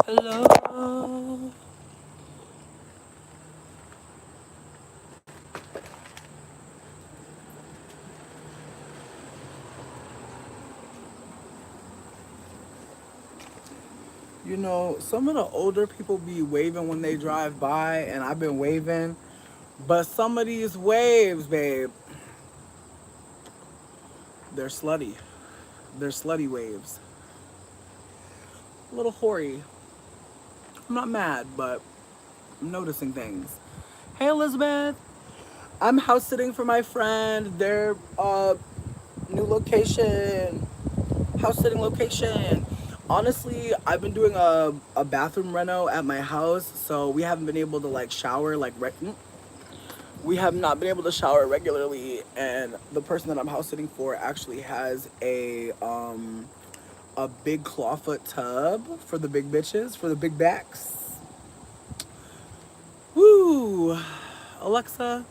Hello. You know, some of the older people be waving when they drive by, and I've been waving. But some of these waves, babe, they're slutty. They're slutty waves. A little hoary. I'm not mad, but I'm noticing things. Hey, Elizabeth. I'm house sitting for my friend. Their new location. House sitting location. Honestly, I've been doing a bathroom reno at my house, so we haven't been able to like shower we have not been able to shower regularly, and the person that I'm house sitting for actually has a big clawfoot tub for the big bitches, for the big backs. Woo! Alexa,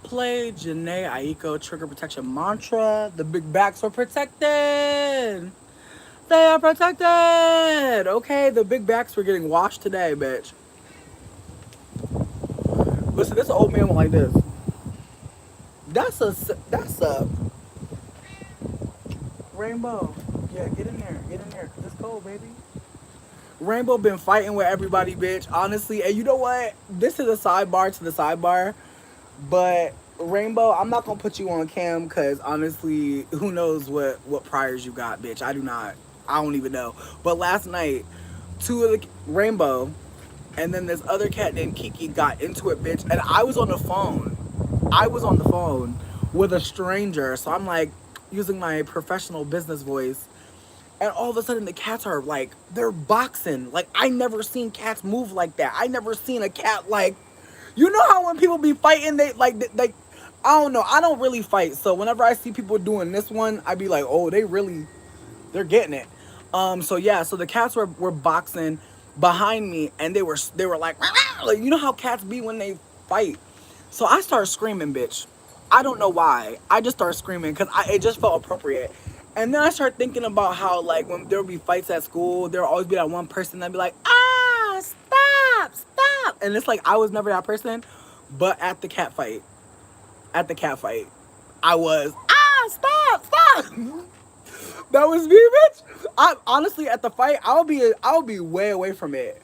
play Janae Aiko trigger protection mantra. The big backs are protected. They are protected. Okay, the big backs were getting washed today, bitch. Listen, this old man went like this. That's a rainbow. Yeah, get in there. Get in there. Cause it's cold, baby. Rainbow been fighting with everybody, bitch. Honestly, and you know what? This is a sidebar to the sidebar, but Rainbow, I'm not gonna put you on cam because honestly, who knows what priors you got, bitch? I do not. I don't even know. But last night, two of the Rainbow, and then this other cat named Kiki got into it, bitch. And I was on the phone. I was on the phone with a stranger, so I'm like using my professional business voice. And all of a sudden, the cats are like, they're boxing. Like, I never seen cats move like that. I never seen a cat like, you know how when people be fighting, I don't know. I don't really fight. So whenever I see people doing this one, I be like, oh, they're getting it. So yeah, so the cats were boxing behind me, and they were like, like, you know how cats be when they fight. So I started screaming, bitch. I don't know why. I just started screaming because it just felt appropriate. And then I started thinking about how like when there would be fights at school, there would always be that one person that'd be like, ah, stop, stop. And it's like I was never that person, but at the cat fight, I was, ah, stop, stop. That was me, bitch. I honestly at the fight, I'll be way away from it,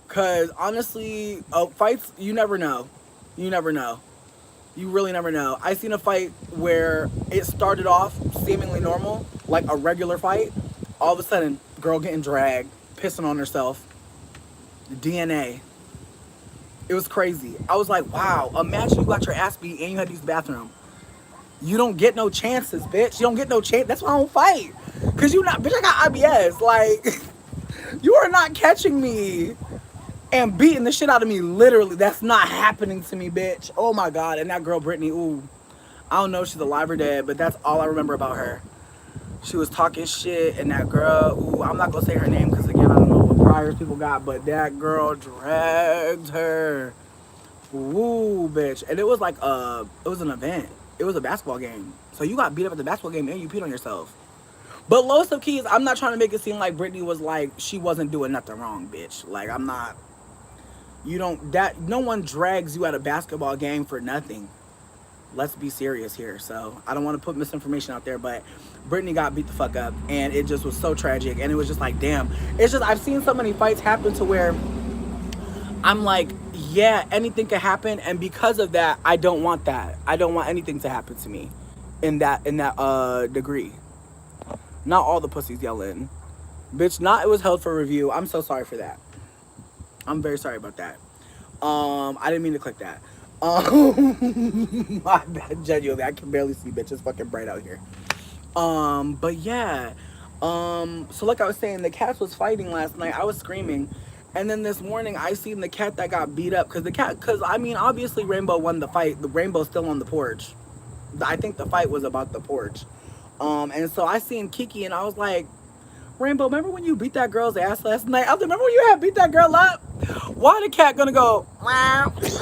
cause honestly, fights you never know, you never know, you really never know. I seen a fight where it started off seemingly normal, like a regular fight. All of a sudden, girl getting dragged, pissing on herself, DNA. It was crazy. I was like, wow. Imagine you got your ass beat and you had to use the bathroom. You don't get no chances, bitch. You don't get no chance. That's why I don't fight. Cause you not, bitch. I got IBS. Like, you are not catching me and beating the shit out of me. Literally, that's not happening to me, bitch. Oh my god. And that girl Brittany, ooh, I don't know if she's alive or dead, but that's all I remember about her. She was talking shit, and that girl, ooh, I'm not gonna say her name because again, I don't know what priors people got, but that girl dragged her. Ooh, bitch. And it was like it was an event. It was a basketball game. So you got beat up at the basketball game and you peed on yourself. But lowest of keys, I'm not trying to make it seem like Brittany was like she wasn't doing nothing wrong, bitch. Like I'm not. You don't that no one drags you at a basketball game for nothing. Let's be serious here. So I don't want to put misinformation out there, but Brittany got beat the fuck up, and it just was so tragic. And it was just like, damn. It's just I've seen so many fights happen to where I'm like, yeah, anything could happen, and because of that, I don't want that. I don't want anything to happen to me, in that degree. Not all the pussies yelling, bitch. Not it was held for review. I'm so sorry for that. I'm very sorry about that. I didn't mean to click that. My bad, genuinely. I can barely see, bitch. It's fucking bright out here. But yeah. So like I was saying, the cats was fighting last night. I was screaming. And then this morning I seen the cat that got beat up. Cause I mean, obviously Rainbow won the fight. The Rainbow's still on the porch. I think the fight was about the porch. And so I seen Kiki and I was like, Rainbow, remember when you beat that girl's ass last night? I was like, remember when you had beat that girl up? Why the cat gonna go, wow? Bitch,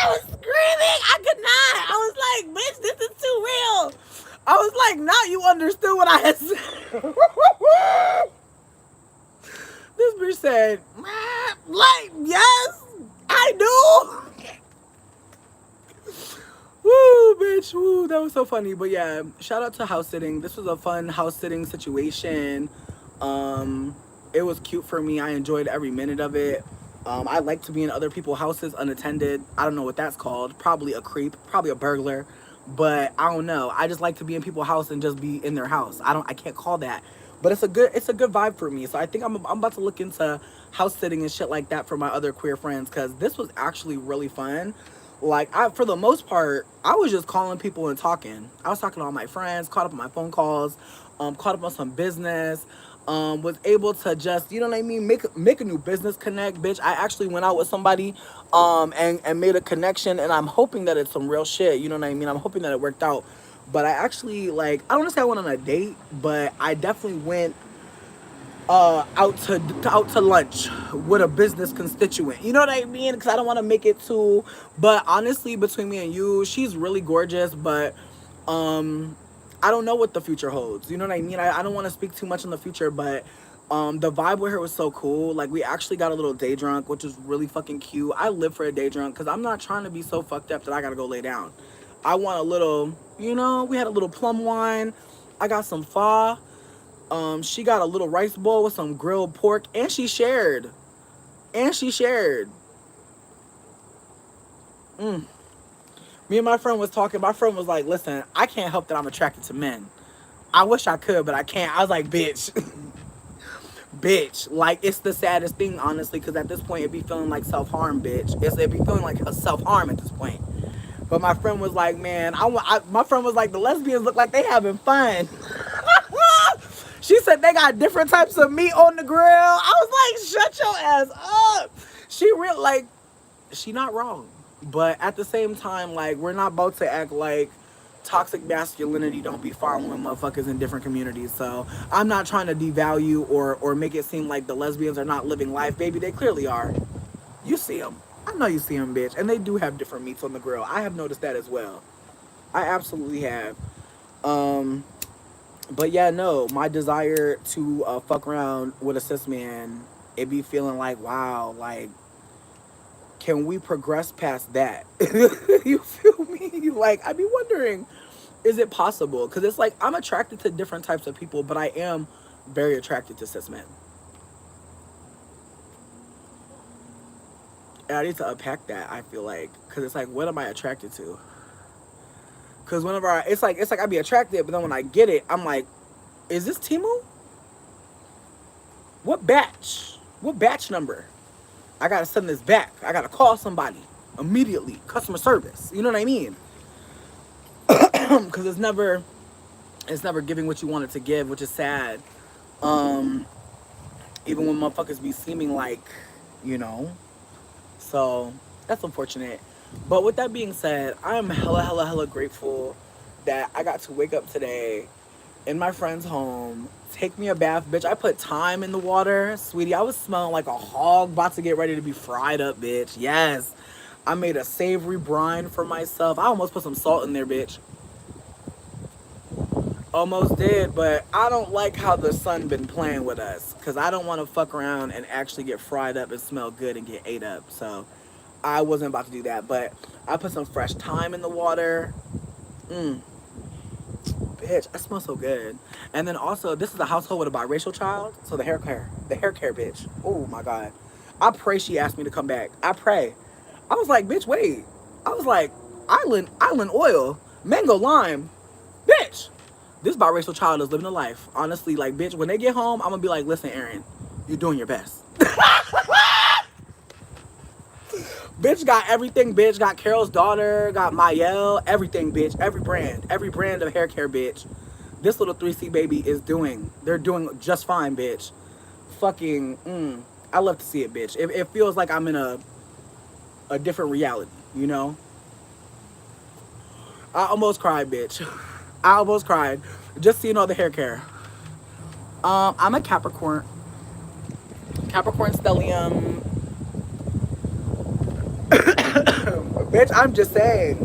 I was screaming. I could not. I was like, bitch, this is too real. I was like, now you understood what I had said. said, like, yes, I do. Woo, bitch, woo, that was so funny. But yeah, shout out to house sitting. This was a fun house sitting situation. Um, it was cute for me. I enjoyed every minute of it. I like to be in other people's houses unattended. I don't know what that's called. Probably a creep, probably a burglar. But I don't know. I just like to be in people's house and just be in their house. I can't call that. But it's a good vibe for me. So I think I'm about to look into house sitting and shit like that for my other queer friends, cuz this was actually really fun. Like, for the most part, I was just calling people and talking. I was talking to all my friends, caught up on my phone calls, caught up on some business, was able to just, you know what I mean, make a new business connect, bitch. I actually went out with somebody, and made a connection, and I'm hoping that it's some real shit. You know what I mean? I'm hoping that it worked out. But I actually, like, I don't want to say I went on a date, but I definitely went out to lunch with a business constituent. You know what I mean? Because I don't want to make it too. But honestly, between me and you, she's really gorgeous. But I don't know what the future holds. You know what I mean? I don't want to speak too much in the future, but the vibe with her was so cool. Like, we actually got a little day drunk, which was really fucking cute. I live for a day drunk because I'm not trying to be so fucked up that I gotta go lay down. I want a little, you know. We had a little plum wine. I got some pho. She got a little rice bowl with some grilled pork, and she shared. And she shared. Me and my friend was talking. My friend was like, listen, I can't help that I'm attracted to men. I wish I could, but I can't. I was like, bitch. Bitch. Like, it's the saddest thing, honestly, because at this point, it'd be feeling like self-harm, bitch. It'd be feeling like a self-harm at this point. But my friend was like, man, my friend was like, the lesbians look like they having fun. She said they got different types of meat on the grill. I was like, shut your ass up. She not wrong. But at the same time, like, we're not about to act like toxic masculinity don't be following motherfuckers in different communities. So I'm not trying to devalue or make it seem like the lesbians are not living life. Baby, they clearly are. You see them. I know you see them, bitch. And they do have different meats on the grill. I have noticed that as well. I absolutely have. But yeah, no, my desire to fuck around with a cis man, it be feeling like, wow, like, can we progress past that? You feel me? Like, I be wondering, is it possible? Because it's like, I'm attracted to different types of people, but I am very attracted to cis men. And I need to unpack that, I feel like. Because it's like, what am I attracted to? Because whenever it's like I be attracted, but then when I get it, I'm like, is this Timu? What batch? What batch number? I gotta send this back. I gotta call somebody immediately. Customer service. You know what I mean? Because it's never giving what you want it to give, which is sad. Even when motherfuckers be seeming like, you know. So that's unfortunate. But with that being said, I am hella grateful that I got to wake up today in my friend's home, take me a bath. Bitch, I put thyme in the water. Sweetie, I was smelling like a hog about to get ready to be fried up, bitch. Yes. I made a savory brine for myself. I almost put some salt in there, bitch. Almost did, but I don't like how the sun been playing with us. Because I don't want to fuck around and actually get fried up and smell good and get ate up. So I wasn't about to do that, but I put some fresh thyme in the water. Bitch, I smell so good. And then also, this is a household with a biracial child, so the hair care, bitch. Oh my God. I pray she asked me to come back. I pray. I was like, bitch, wait. I was like, island oil, mango lime. Bitch, this biracial child is living a life. Honestly, like, bitch, when they get home, I'm gonna be like, listen, Aaron, you're doing your best. Bitch got everything, bitch. Got Carol's daughter, got Mayel, everything, bitch. Every brand of hair care, bitch. This little 3C baby they're doing just fine, bitch. Fucking, I love to see it, bitch. It feels like I'm in a different reality, you know? I almost cried, bitch. I almost cried. Just so you know, the hair care. I'm a Capricorn. Capricorn stellium. Bitch, I'm just saying,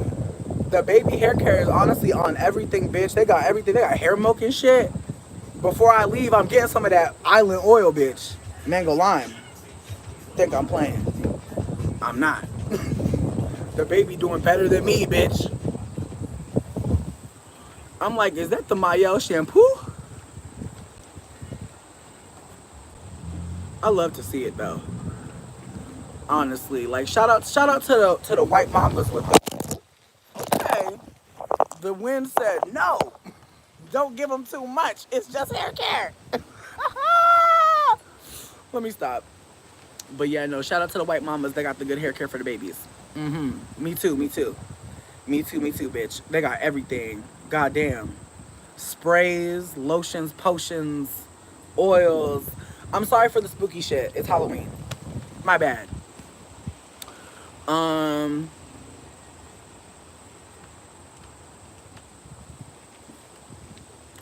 the baby hair care is honestly on everything, bitch. They got everything. They got hair milk and shit. Before I leave, I'm getting some of that island oil, bitch. Mango lime. Think I'm playing. I'm not. The baby doing better than me, bitch. I'm like, is that the Mayel shampoo? I love to see it though. Honestly, like shout out to the white mamas with it. Okay, the wind said no. Don't give them too much. It's just hair care. Let me stop. But yeah, no, shout out to the white mamas. They got the good hair care for the babies. Me too, me too. Me too, bitch. They got everything. Goddamn. Sprays, lotions, potions, oils. I'm sorry for the spooky shit. It's Halloween. My bad. Um,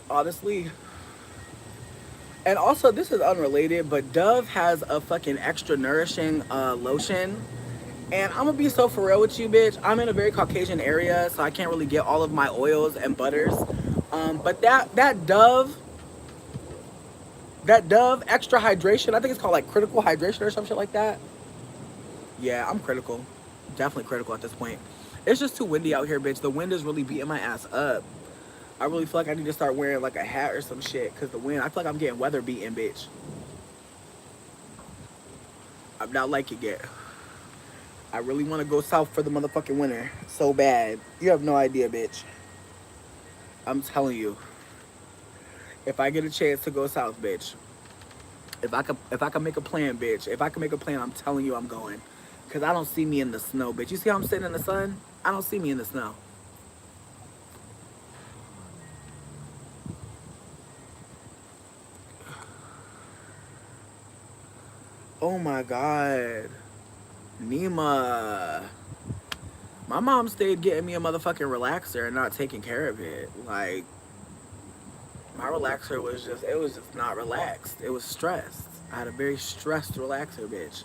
honestly. And also, this is unrelated, but Dove has a fucking extra nourishing lotion. And I'm gonna be so for real with you, bitch. I'm in a very Caucasian area, so I can't really get all of my oils and butters. But that Dove extra hydration, I think it's called like critical hydration or some shit like that. Yeah, I'm critical. Definitely critical at this point. It's just too windy out here, bitch. The wind is really beating my ass up. I really feel like I need to start wearing like a hat or some shit, cause the wind, I feel like I'm getting weather beaten, bitch. I'm not liking it. I really want to go south for the motherfucking winter so bad. You have no idea, bitch. I'm telling you. If I get a chance to go south, bitch. If I could make a plan, bitch. If I can make a plan, I'm telling you I'm going. Cause I don't see me in the snow, bitch. You see how I'm sitting in the sun? I don't see me in the snow. Oh my god. Nima. My mom stayed getting me a motherfucking relaxer and not taking care of it. Like, my relaxer was just, it was just not relaxed. It was stressed. I had a very stressed relaxer, bitch.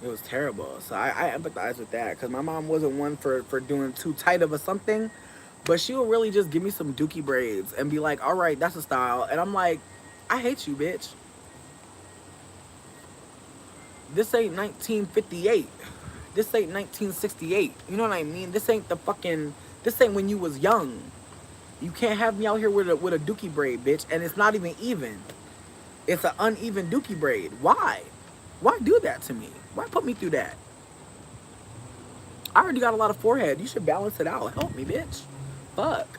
It was terrible. So I empathize with that because my mom wasn't one for doing too tight of a something, but she would really just give me some dookie braids and be like, all right, that's a style. And I'm like, I hate you, bitch. This ain't 1958. This ain't 1968. You know what I mean? This ain't when you was young. You can't have me out here with a dookie braid, bitch. And it's not even. It's an uneven dookie braid. Why? Why do that to me? Why put me through that? I already got a lot of forehead. You should balance it out. Help me, bitch. Fuck.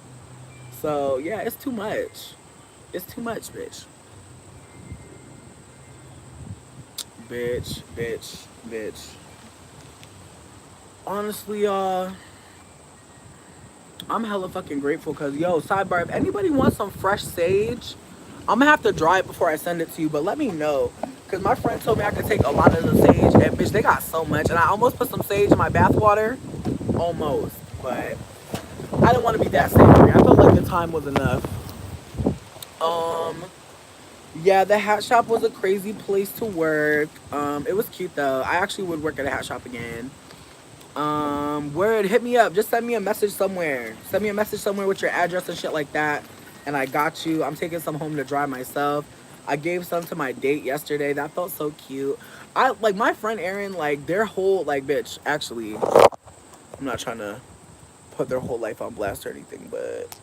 So, yeah, it's too much. It's too much, bitch. Bitch. Honestly, I'm hella fucking grateful because, yo, sidebar, if anybody wants some fresh sage, I'm gonna have to dry it before I send it to you, but let me know. Because my friend told me I could take a lot of the sage, and bitch, they got so much. And I almost put some sage in my bath water. Almost. But I didn't want to be that savory. I felt like the time was enough. Um, yeah, the hat shop was a crazy place to work. It was cute though. I actually would work at a hat shop again. Word, hit me up. Just send me a message somewhere. Send me a message somewhere with your address and shit like that. And I got you. I'm taking some home to dry myself. I gave some to my date yesterday. That felt so cute. I like my friend Erin, like their whole like bitch, actually, I'm not trying to put their whole life on blast or anything, but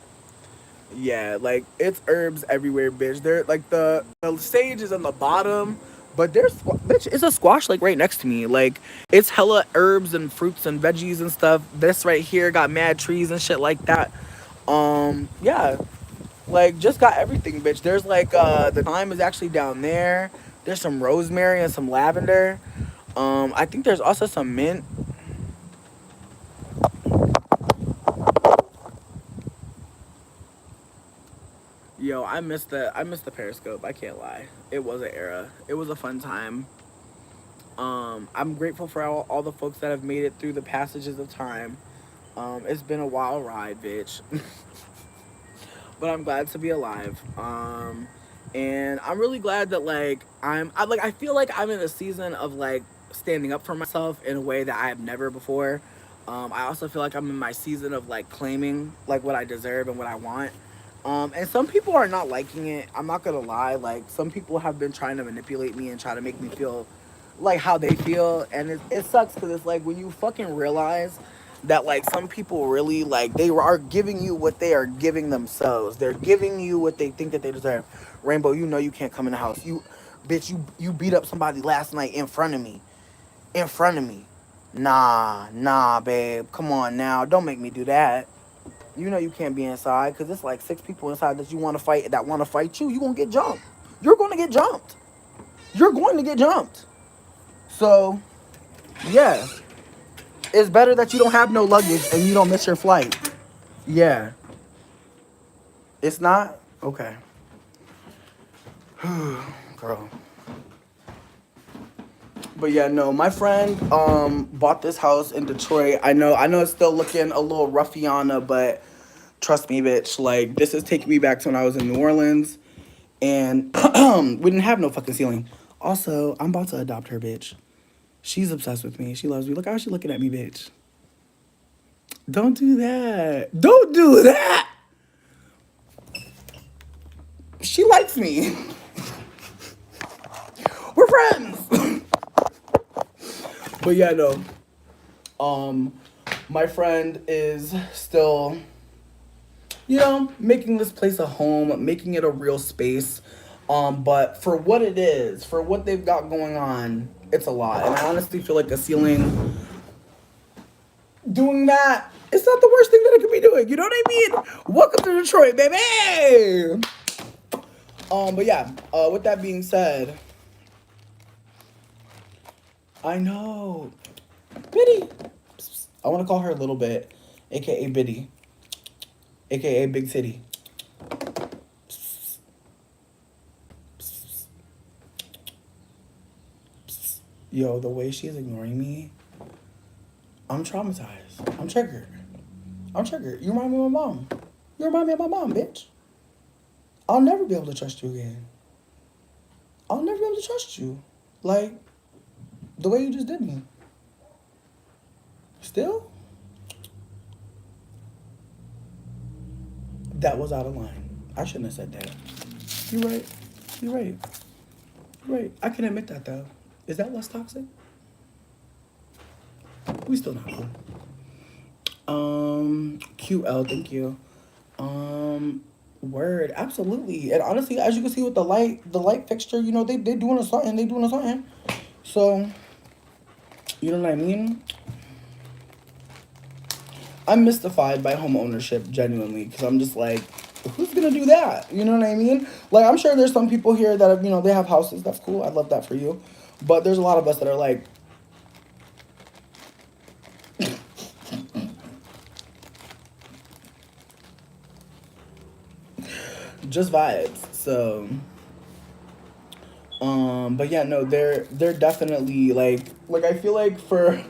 yeah, like it's herbs everywhere, bitch. They're like the sage is on the bottom, but there's bitch. It's a squash like right next to me. Like it's hella herbs and fruits and veggies and stuff. This right here got mad trees and shit like that. Yeah, like just got everything, bitch. There's like the thyme is actually down there. There's some rosemary and some lavender. I think there's also some mint. Yo, I missed the Periscope. I can't lie. It was an era. It was a fun time. I'm grateful for all the folks that have made it through the passages of time. It's been a wild ride, bitch. But I'm glad to be alive. And I'm really glad that like I feel like I'm in a season of like standing up for myself in a way that I have never before. I also feel like I'm in my season of like claiming like what I deserve and what I want. And some people are not liking it. I'm not gonna lie. Like some people have been trying to manipulate me and try to make me feel like how they feel, and it sucks because it's like when you fucking realize that like some people really like they are giving you what they are giving themselves. They're giving you what they think that they deserve. Rainbow, you know you can't come in the house. You, bitch, you beat up somebody last night in front of me. In front of me. Nah, babe. Come on now. Don't make me do that. You know you can't be inside because it's like 6 people inside that you want to fight that want to fight you. You gonna get jumped. You're gonna get jumped. You're going to get jumped. So yeah, it's better that you don't have no luggage and you don't miss your flight. Yeah, it's not okay, girl. But yeah, no, my friend bought this house in Detroit. I know it's still looking a little ruffiana, but trust me, bitch. Like this is taking me back to when I was in New Orleans, and we didn't have no fucking ceiling. Also, I'm about to adopt her, bitch. She's obsessed with me. She loves me. Look how she looking at me, bitch. Don't do that. Don't do that. She likes me. We're friends. But yeah, no. Um, my friend is still, making this place a home, making it a real space. But for what it is, for what they've got going on, it's a lot. And I honestly feel like a ceiling doing that, it's not the worst thing that it could be doing. You know what I mean? Welcome to Detroit, baby. But yeah, with that being said, I know. Biddy. I want to call her a little bit, aka Biddy, aka Big City. Yo, the way she's ignoring me, I'm traumatized. I'm triggered. I'm triggered. You remind me of my mom. You remind me of my mom, bitch. I'll never be able to trust you again. I'll never be able to trust you. Like, the way you just did me. Still? That was out of line. I shouldn't have said that. You're right. You're right. You're right. I can admit that, though. Is that less toxic? We still not cool. QL, thank you. Word, absolutely. And honestly, as you can see with the light fixture, they doing a something, they doing a something. So, you know what I mean? I'm mystified by home ownership, genuinely, because I'm just like, who's gonna do that? You know what I mean? Like, I'm sure there's some people here that have, they have houses. That's cool. I love that for you. But there's a lot of us that are like, just vibes. So, but yeah, no, they're definitely like I feel like for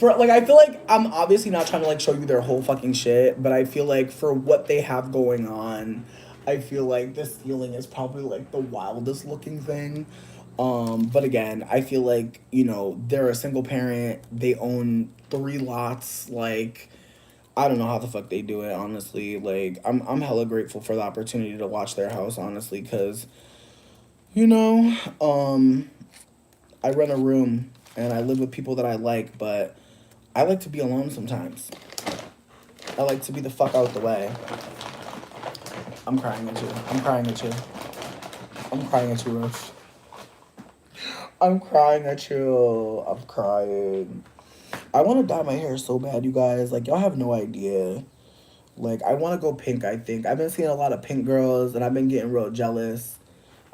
like I feel like I'm obviously not trying to like show you their whole fucking shit, but I feel like for what they have going on, I feel like this ceiling is probably like the wildest looking thing. But again, I feel like, they're a single parent, they own 3 lots, like I don't know how the fuck they do it, honestly. Like I'm hella grateful for the opportunity to watch their house, honestly, cuz you know, um I rent a room and I live with people that I like, but I like to be alone sometimes. I like to be the fuck out the way. I'm crying at you. I'm crying at you. I'm crying at you, Rose. I'm crying at you. I'm crying. I want to dye my hair so bad, you guys. Like, y'all have no idea. Like, I want to go pink, I think. I've been seeing a lot of pink girls, and I've been getting real jealous.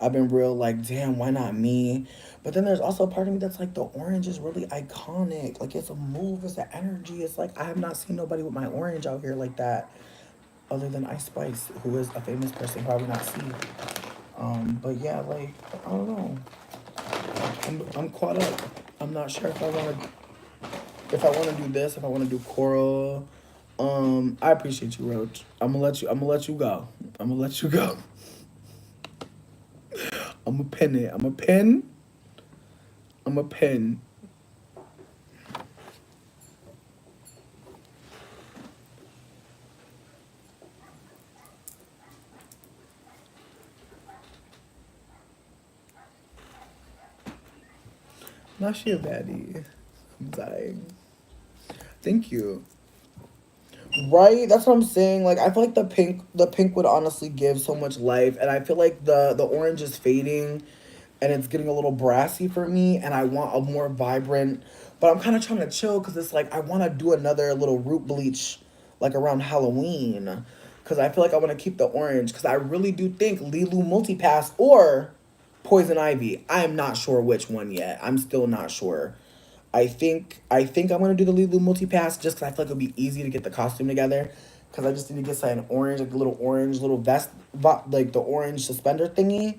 I've been real like, damn, why not me? But then there's also a part of me that's like, the orange is really iconic. Like, it's a move, it's an energy. It's like, I have not seen nobody with my orange out here like that, other than Ice Spice, who is a famous person, probably not see. But yeah, like, I don't know. I'm caught up. I'm not sure if I want to do this, if I want to do coral. I appreciate you, Roach. I'm gonna let you go. I'm gonna let you go. I'm gonna pin it. I'm a pin. Now she a baddie. I'm dying. Thank you. Right, that's what I'm saying. Like, I feel like the pink would honestly give so much life, and I feel like the orange is fading, and it's getting a little brassy for me, and I want a more vibrant. But I'm kind of trying to chill because it's like I want to do another little root bleach, like around Halloween, because I feel like I want to keep the orange because I really do think Lilu Multipass or Poison Ivy. I am not sure which one yet. I'm still not sure. I think I'm gonna do the Lulu multi-pass just because I feel like it'll be easy to get the costume together. Because I just need to get like an orange, like a little orange little vest, like the orange suspender thingy,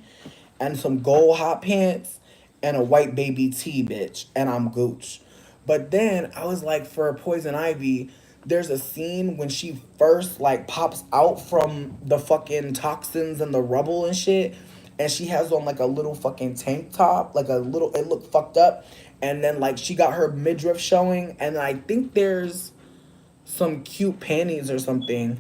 and some gold hot pants, and a white baby tee, bitch, and I'm Gooch. But then I was like, for Poison Ivy, there's a scene when she first like pops out from the fucking toxins and the rubble and shit, and she has on like a little fucking tank top, like a little. It looked fucked up, and then like she got her midriff showing, and I think there's some cute panties or something,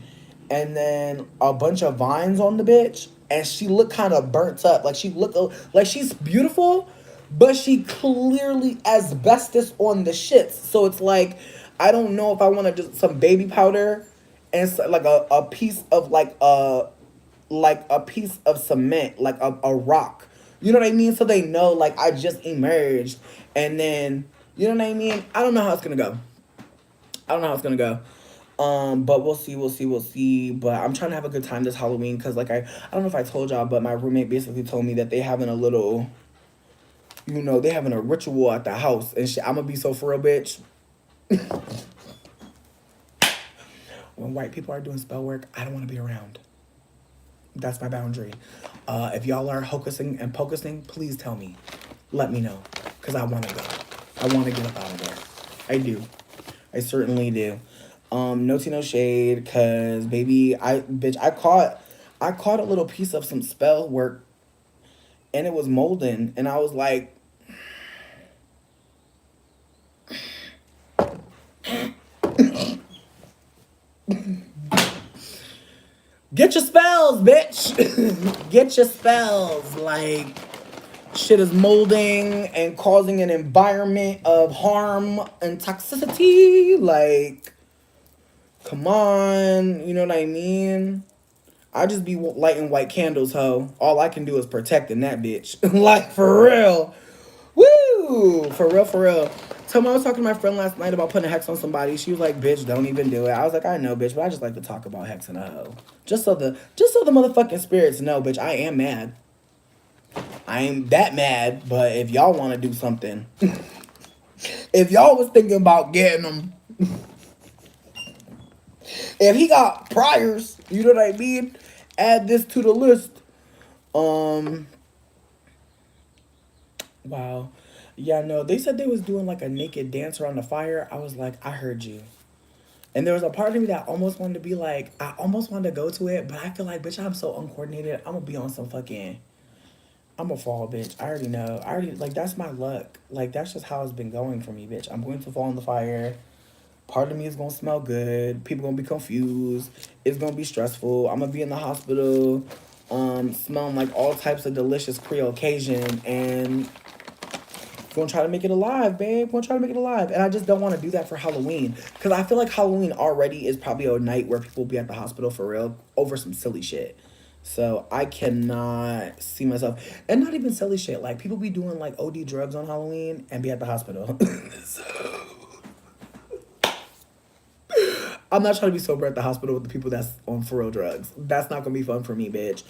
and then a bunch of vines on the bitch, and she looked kind of burnt up. Like she looked like she's beautiful, but she clearly asbestos on the shits. So it's like I don't know if I want to do some baby powder and like a piece of like a piece of cement, like a rock. You know what I mean? So they know like I just emerged, and then you know what I mean. I don't know how it's gonna go. I don't know how it's gonna go. But we'll see, we'll see, we'll see. But I'm trying to have a good time this Halloween because, like, I don't know if I told y'all, but my roommate basically told me that they having a little, they having a ritual at the house and shit. I'm gonna be so for real, bitch. When white people are doing spell work, I don't want to be around. That's my boundary. If y'all are hocusing and pocusing, please tell me. Let me know, cause I want to go. I want to get up out of there. I do. I certainly do. No tea, no shade, cause baby, I caught a little piece of some spell work, and it was molding, and I was like, get your spells, bitch, get your spells. Like shit is molding and causing an environment of harm and toxicity. Like, come on, you know what I mean? I just be lighting white candles, ho. All I can do is protecting that bitch. Like, for real. Woo! For real, for real. Tell me, I was talking to my friend last night about putting a hex on somebody. She was like, bitch, don't even do it. I was like, I know, bitch, but I just like to talk about hexing a hoe. Just so the motherfucking spirits know, bitch, I am mad. I ain't that mad, but if y'all want to do something, if y'all was thinking about getting them, if he got priors, you know what I mean? Add this to the list. Um, wow. Yeah, no, they said they was doing like a naked dance around the fire. I was like, I heard you. And there was a part of me that almost wanted to be like, I almost wanted to go to it, but I feel like, bitch, I'm so uncoordinated. I'm gonna be on some fucking, I'm gonna fall, bitch. I already know. I already, like, that's my luck. Like, that's just how it's been going for me, bitch. I'm going to fall in the fire. Part of me is gonna smell good. People gonna be confused. It's gonna be stressful. I'm gonna be in the hospital, smelling like all types of delicious Creole Cajun, and gonna try to make it alive, babe. Gonna try to make it alive, and I just don't want to do that for Halloween because I feel like Halloween already is probably a night where people will be at the hospital for real over some silly shit. So I cannot see myself, and not even silly shit. Like people be doing like OD drugs on Halloween and be at the hospital. So I'm not trying to be sober at the hospital with the people that's on for real drugs. That's not gonna be fun for me, bitch.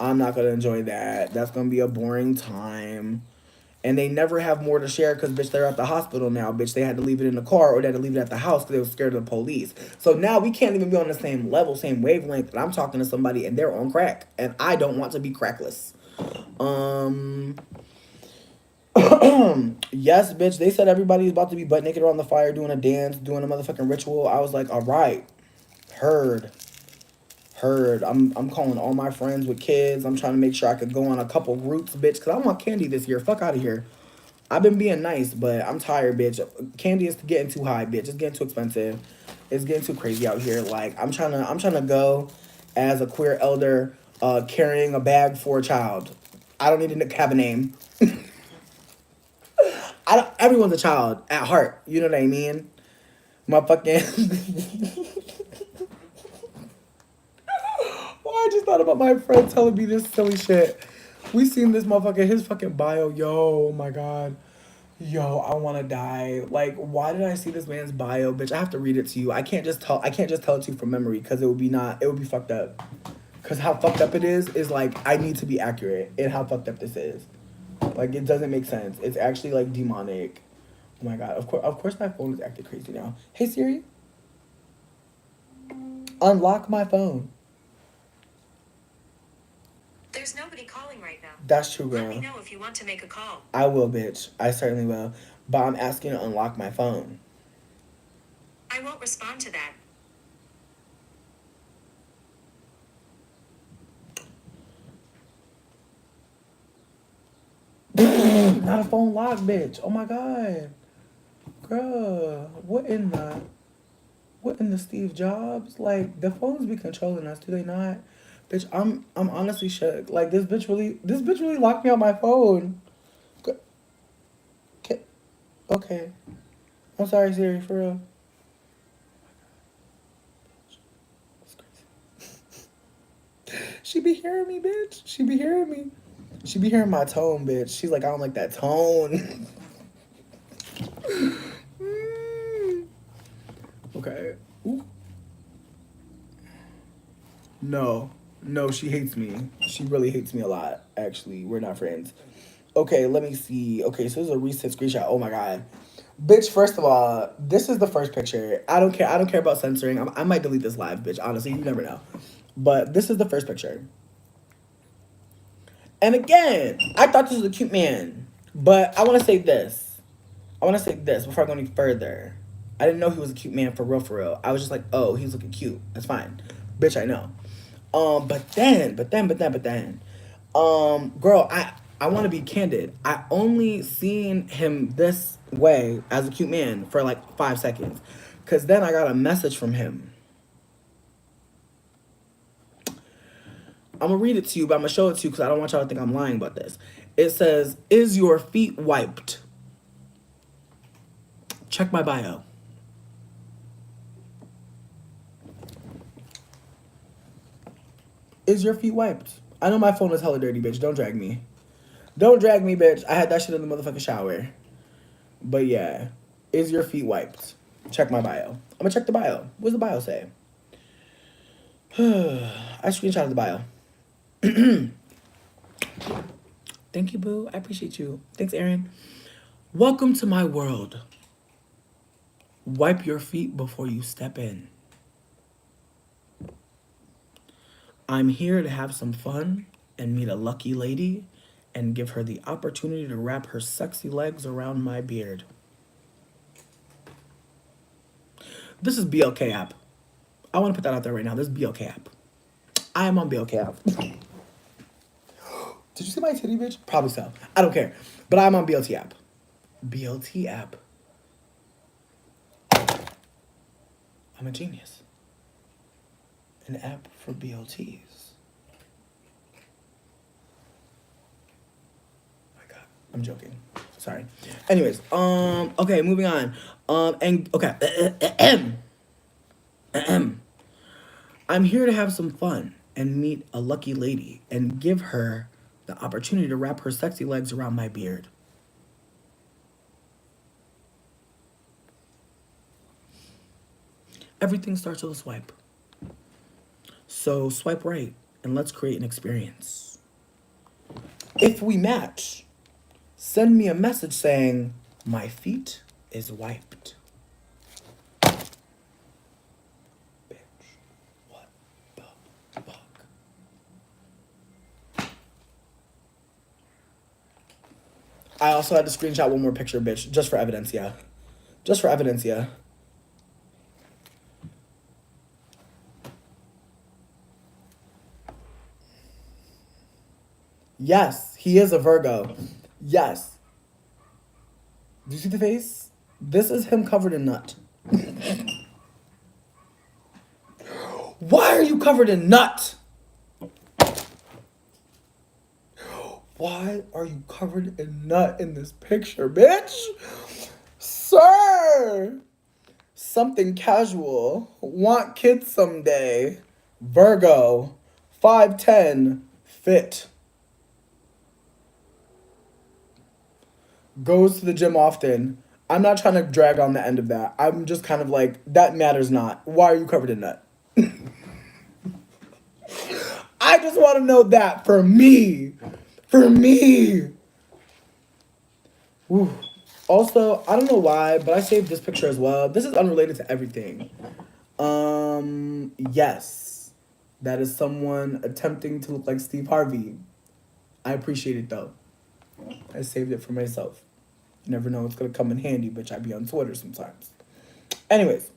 I'm not gonna enjoy that. That's gonna be a boring time. And they never have more to share because, bitch, they're at the hospital now, bitch. They had to leave it in the car or they had to leave it at the house because they were scared of the police. So now we can't even be on the same level, same wavelength. And I'm talking to somebody and they're on crack. And I don't want to be crackless. Um, yes, bitch. They said everybody's about to be butt naked around the fire doing a dance, doing a motherfucking ritual. I was like, all right. Heard. Heard. I'm calling all my friends with kids. I'm trying to make sure I could go on a couple routes, bitch, because I want candy this year. Fuck out of here. I've been being nice, but I'm tired, bitch. Candy is getting too high, bitch. It's getting too expensive. It's getting too crazy out here. Like I'm trying to go as a queer elder, carrying a bag for a child. I don't need to have a name. I don't, everyone's a child at heart. You know what I mean? My fucking. Well, I just thought about my friend telling me this silly shit. We seen this motherfucker, his fucking bio. Yo, oh my god. Yo, I want to die. Like, why did I see this man's bio, bitch? I have to read it to you. I can't just tell. I can't just tell it to you from memory because it would be not. It would be fucked up. Because how fucked up it is like I need to be accurate in how fucked up this is. Like it doesn't make sense. It's actually like demonic. Oh my god. Of course, my phone is acting crazy now. Hey Siri, unlock my phone. There's nobody calling right now. That's true, girl. Let me know if you want to make a call. I will, bitch. I certainly will. But I'm asking to unlock my phone. I won't respond to that. Not a phone lock, bitch. Oh my god. Girl, what in the Steve Jobs? Like the phones be controlling us, do they not? Bitch, I'm honestly shook. Like this bitch really locked me on my phone. Okay. I'm sorry, Siri, for real. She be hearing me, bitch. She be hearing me. She be hearing my tone, bitch. She's like, I don't like that tone. Okay. Ooh. No. No, she hates me. She really hates me a lot, actually. We're not friends. Okay, let me see. Okay, so this is a recent screenshot. Oh my god. Bitch, first of all, this is the first picture. I don't care. I don't care about censoring. I might delete this live, bitch. Honestly, you never know. But this is the first picture. And again, I thought this was a cute man. But I want to say this. Before I go any further. I didn't know he was a cute man for real. I was just like, oh, he's looking cute. That's fine. Bitch, I know. But then, girl, I want to be candid. I only seen him this way as a cute man for like 5 seconds. Because then I got a message from him. I'm going to read it to you, but I'm going to show it to you because I don't want y'all to think I'm lying about this. It says, is your feet wiped? Check my bio. Is your feet wiped? I know my phone is hella dirty, bitch. Don't drag me. Don't drag me, bitch. I had that shit in the motherfucking shower. But yeah. Is your feet wiped? Check my bio. I'm gonna check the bio. What does the bio say? I screenshotted the bio. Thank you, boo. I appreciate you. Thanks, Aaron. Welcome to my world. Wipe your feet before you step in. I'm here to have some fun and meet a lucky lady and give her the opportunity to wrap her sexy legs around my beard. This is BLK app. I want to put that out there right now. This is BLK app. I am on BLK app. Did you see my titty, bitch? Probably so. I don't care. But I'm on BLT app. BLT app. I'm a genius. An app for BLTs. Oh my god. I'm joking. Sorry. Anyways, okay, moving on. And okay. I'm here to have some fun and meet a lucky lady and give her the opportunity to wrap her sexy legs around my beard. Everything starts with a swipe. So swipe right and let's create an experience. If we match, send me a message saying, my feet is wiped. I also had to screenshot one more picture, bitch, just for evidence, yeah. Just for evidence, yeah. Yes, he is a Virgo. Yes. Do you see the face? This is him covered in nut. Why are you covered in nut? Why are you covered in nut in this picture, bitch? Sir! Something casual. Want kids someday. Virgo. 5'10". Fit. Goes to the gym often. I'm not trying to drag on the end of that. I'm just kind of like, that matters not. Why are you covered in nut? I just want to know that for me. For me. Whew. Also, I don't know why, but I saved this picture as well. This is unrelated to everything. Yes. That is someone attempting to look like Steve Harvey. I appreciate it though. I saved it for myself. You never know what's gonna come in handy, bitch. I be on Twitter sometimes. Anyways,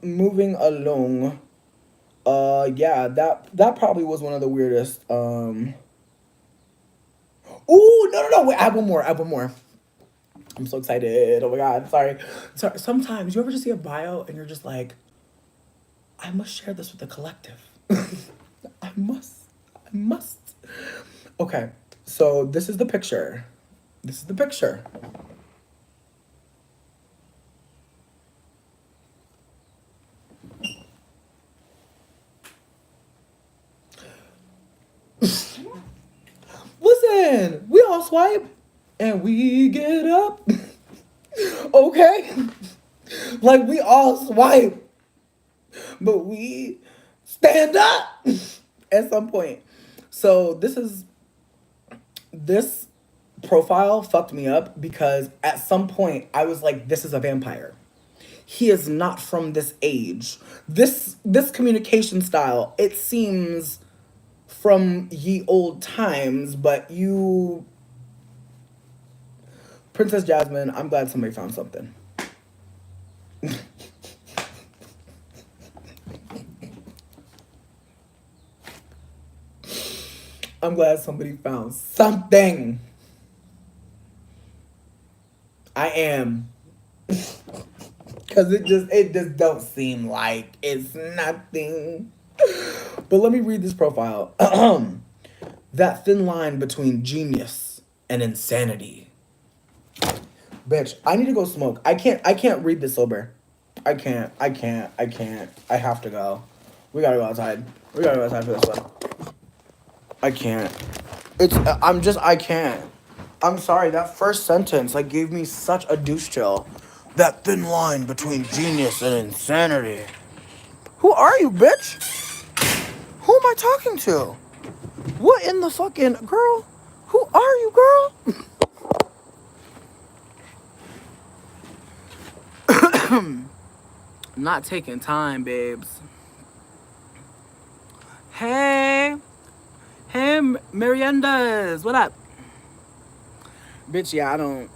moving along. Yeah, that probably was one of the weirdest. Ooh, no, wait, I have one more. I'm so excited. Oh my god, sorry. Sometimes you ever just see a bio and you're just like, I must share this with the collective. I must. Okay, so this is the picture. Listen, we all swipe and we get up. Okay? Like we all swipe, but we stand up at some point. So this profile fucked me up because at some point I was like, this is a vampire. He is not from this age. This communication style, it seems from ye old times, but you Princess Jasmine, I'm glad somebody found something. I'm glad somebody found something. I am. Cause it just don't seem like it's nothing. But let me read this profile. That thin line between genius and insanity. Bitch, I need to go smoke. I can't read this sober. I can't. I have to go. We gotta go outside. For this one. I can't. I can't. I'm sorry, that first sentence, like, gave me such a douche chill. That thin line between genius and insanity. Who are you, bitch? Who am I talking to? What in the fucking... Girl, who are you, girl? Not taking time, babes. Hey, Meriendas, what up? Bitch, yeah, I don't...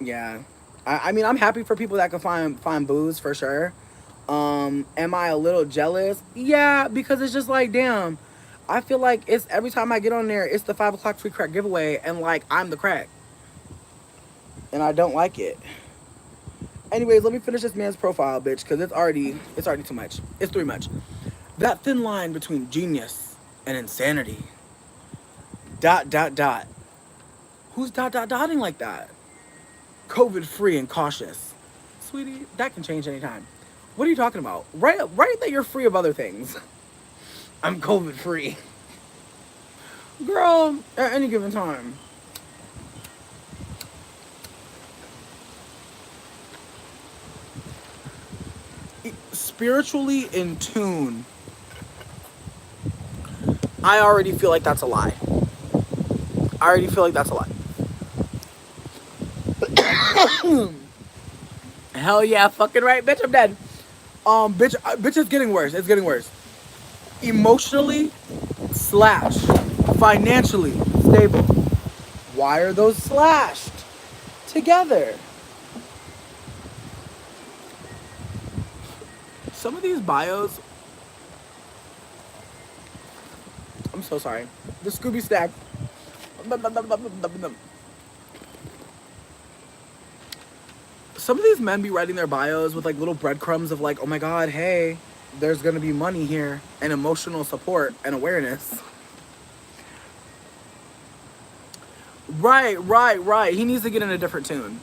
Yeah. I mean, I'm happy for people that can find booze, for sure. Am I a little jealous? Yeah, because it's just like, damn. I feel like it's every time I get on there, it's the 5 o'clock free crack giveaway, and like I'm the crack, and I don't like it. Anyways, let me finish this man's profile, bitch, because it's already too much. It's too much. That thin line between genius and insanity. ... Who's ... dotting like that? COVID free and cautious. Sweetie, that can change anytime. What are you talking about? Write that you're free of other things. I'm COVID free. Girl, at any given time. Spiritually in tune. I already feel like that's a lie. Hell yeah, fucking right, bitch, I'm dead. Bitch, it's getting worse. Emotionally / financially stable. Why are those slashed together? Some of these bios... I'm so sorry. The Scooby Snack. Some of these men be writing their bios with like little breadcrumbs of like, oh my god, hey, there's gonna be money here and emotional support and awareness. Right. He needs to get in a different tune.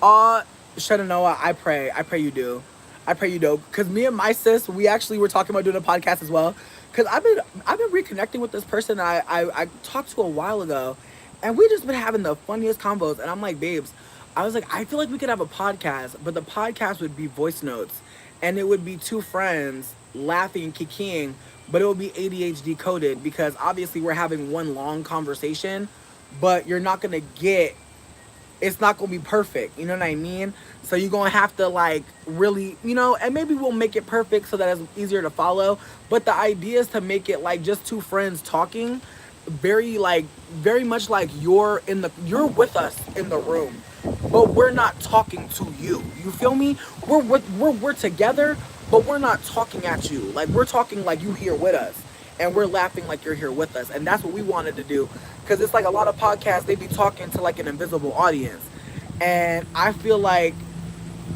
Shenanoa, I pray you do. I pray you do. Cause me and my sis, we actually were talking about doing a podcast as well. Cause I've been reconnecting with this person I talked to a while ago, and we just been having the funniest combos. And I'm like, babes, I was like, I feel like we could have a podcast, but the podcast would be voice notes, and it would be two friends laughing and kikiing, but it would be ADHD coded because obviously we're having one long conversation, but you're not gonna get it's not gonna be perfect. You know what I mean? So you're gonna have to like really, and maybe we'll make it perfect so that it's easier to follow. But the idea is to make it like just two friends talking, very much like you're with us in the room, but we're not talking to you. You feel me? We're together, but we're not talking at you. Like we're talking like you here with us, and we're laughing like you're here with us. And that's what we wanted to do, because it's like a lot of podcasts, they be talking to like an invisible audience, and I feel like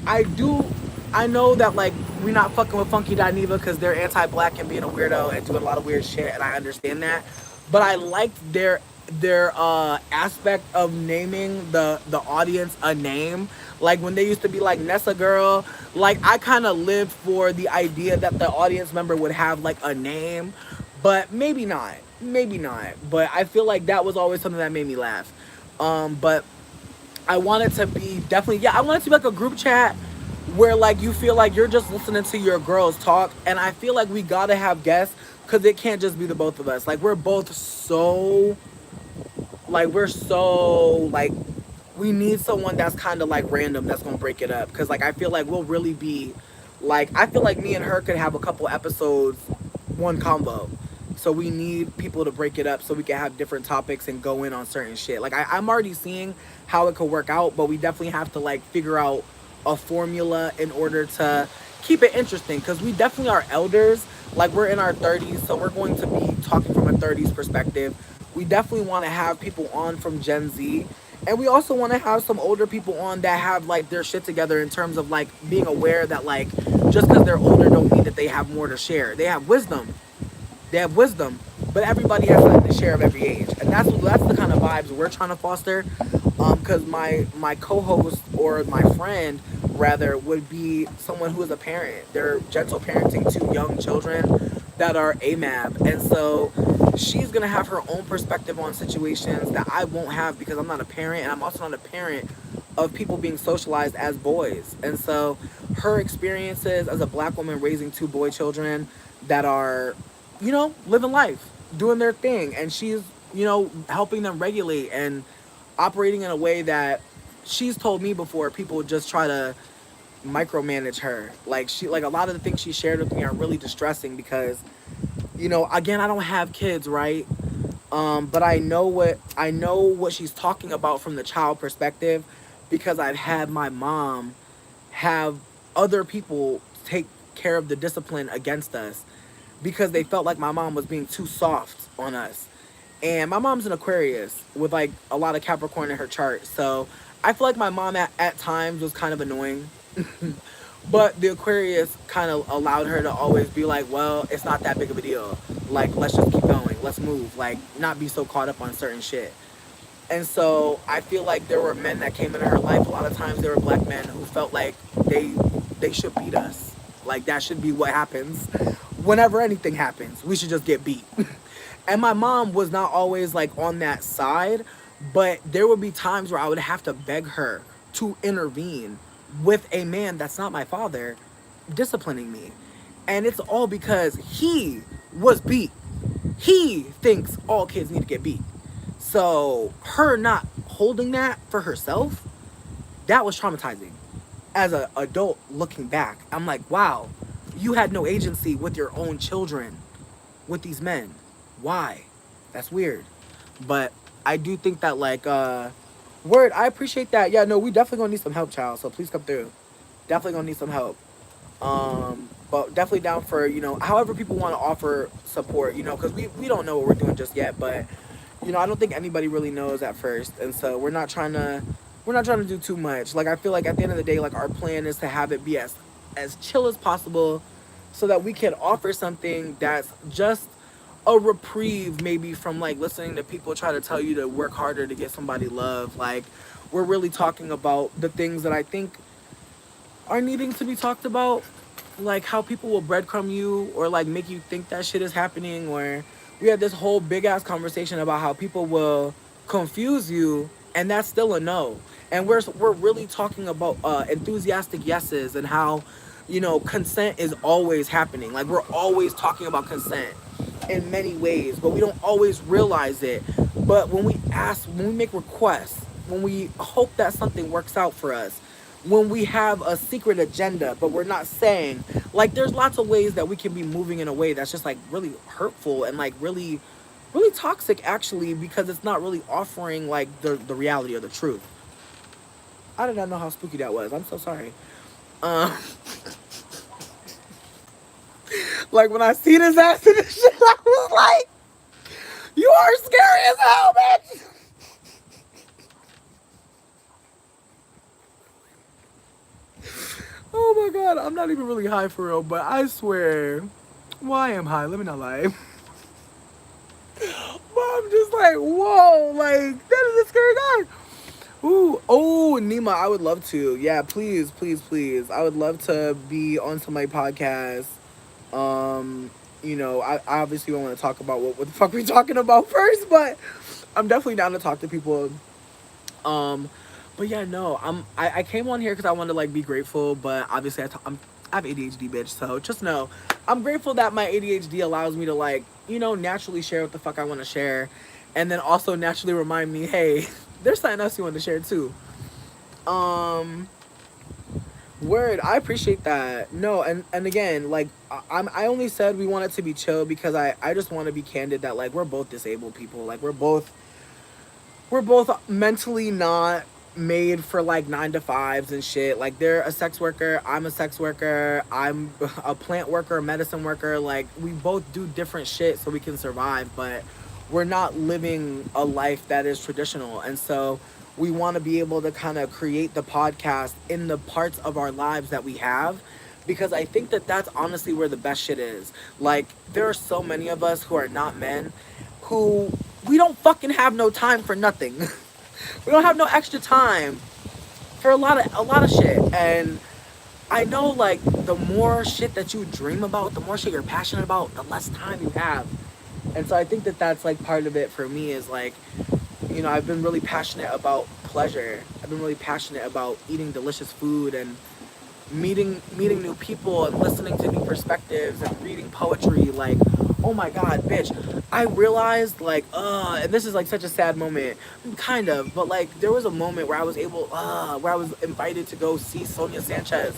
I do. I know that like we're not fucking with Funky Dineva because they're anti-black and being a weirdo and doing a lot of weird shit, and I understand that. But I liked their aspect of naming the audience a name. Like when they used to be like Nessa Girl, like I kind of lived for the idea that the audience member would have like a name, but maybe not. But I feel like that was always something that made me laugh. But I want it to be definitely, yeah, I want it to be like a group chat where like you feel like you're just listening to your girls talk. And I feel like we gotta have guests because it can't just be the both of us. Like we're both so like we need someone that's kind of like random that's gonna break it up, because like I feel like we'll really be like, I feel like me and her could have a couple episodes one combo. So we need people to break it up so we can have different topics and go in on certain shit. Like I'm already seeing how it could work out, but we definitely have to like figure out a formula in order to keep it interesting, because we definitely are elders. Like we're in our 30s, so we're going to be talking from a 30s perspective. We definitely want to have people on from Gen Z, and we also want to have some older people on that have like their shit together in terms of like being aware that like just because they're older don't mean that they have more to share. They have wisdom, but everybody has something to share of every age, and that's the kind of vibes we're trying to foster. Because my co-host, or my friend rather, would be someone who is a parent. They're gentle parenting two young children that are AMAB, and so she's gonna have her own perspective on situations that I won't have because I'm not a parent, and I'm also not a parent of people being socialized as boys. And so her experiences as a black woman raising two boy children that are, living life, doing their thing, and she's, helping them regulate and operating in a way that she's told me before people just try to micromanage her. Like a lot of the things she shared with me are really distressing because, again, I don't have kids, right? But I know what she's talking about from the child perspective, because I've had my mom have other people take care of the discipline against us because they felt like my mom was being too soft on us. And my mom's an Aquarius with like a lot of Capricorn in her chart. So I feel like my mom at times was kind of annoying. But the Aquarius kind of allowed her to always be like, well, it's not that big of a deal. Like, let's just keep going. Let's move. Like, not be so caught up on certain shit. And so I feel like there were men that came into her life. A lot of times there were black men who felt like they should beat us. Like, that should be what happens. Whenever anything happens, we should just get beat. And my mom was not always like on that side, but there would be times where I would have to beg her to intervene with a man that's not my father disciplining me. And it's all because he was beat. He thinks all kids need to get beat. So her not holding that for herself, that was traumatizing. As an adult looking back, I'm like, wow, you had no agency with your own children, with these men. Why? That's weird. But I do think that like word, I appreciate that. Yeah, no, we definitely gonna need some help, child. So please come through. Definitely gonna need some help. But definitely down for, however people want to offer support, because we don't know what we're doing just yet, but I don't think anybody really knows at first. And so we're not trying to do too much. Like I feel like at the end of the day, like our plan is to have it be as chill as possible so that we can offer something that's just a reprieve maybe from like listening to people try to tell you to work harder to get somebody love. Like, we're really talking about the things that I think are needing to be talked about, like how people will breadcrumb you or like make you think that shit is happening. Or we had this whole big ass conversation about how people will confuse you, and that's still a no. And we're really talking about enthusiastic yeses, and how, you know, consent is always happening. Like, we're always talking about consent in many ways, but we don't always realize it. But when we ask, when we make requests, when we hope that something works out for us, when we have a secret agenda, but we're not saying, like, there's lots of ways that we can be moving in a way that's just like really hurtful and like really, really toxic, actually, because it's not really offering like the reality or the truth. I did not know how spooky that was. I'm so sorry. Um, like, when I see this ass in this shit, I was like, you are scary as hell, bitch. Oh my god, I'm not even really high for real, but I swear, well, I am high, let me not lie. But I'm just like, whoa, like, that is a scary guy. Ooh, oh, Nima, I would love to. Yeah, please, please, please. I would love to be on somebody's podcast. You know, I obviously want to talk about what the fuck we talking about first, but I'm definitely down to talk to people. Um, but yeah, no, I came on here because I wanted to like be grateful, but obviously I have ADHD, bitch. So just know, I'm grateful that my ADHD allows me to like, you know, naturally share what the fuck I want to share, and then also naturally remind me, hey, there's something else you want to share too. Um, Word, I appreciate that. No, and again, like, I only said we want it to be chill because I just want to be candid that like we're both disabled people. Like, we're both mentally not made for like 9 to 5s and shit. Like, they're a sex worker, I'm a sex worker, I'm a plant worker, a medicine worker. Like, we both do different shit so we can survive, but we're not living a life that is traditional. And so we want to be able to kind of create the podcast in the parts of our lives that we have, because I think that that's honestly where the best shit is. Like, there are so many of us who are not men who we don't fucking have no time for nothing. We don't have no extra time for a lot of shit. And I know, like, the more shit that you dream about, the more shit you're passionate about, the less time you have. And so I think that that's like part of it for me is like, you know, I've been really passionate about pleasure. I've been really passionate about eating delicious food and meeting new people and listening to new perspectives and reading poetry. Like, oh my god, bitch, I realized, like, and this is like such a sad moment, kind of, but like there was a moment where I was where I was invited to go see Sonia Sanchez,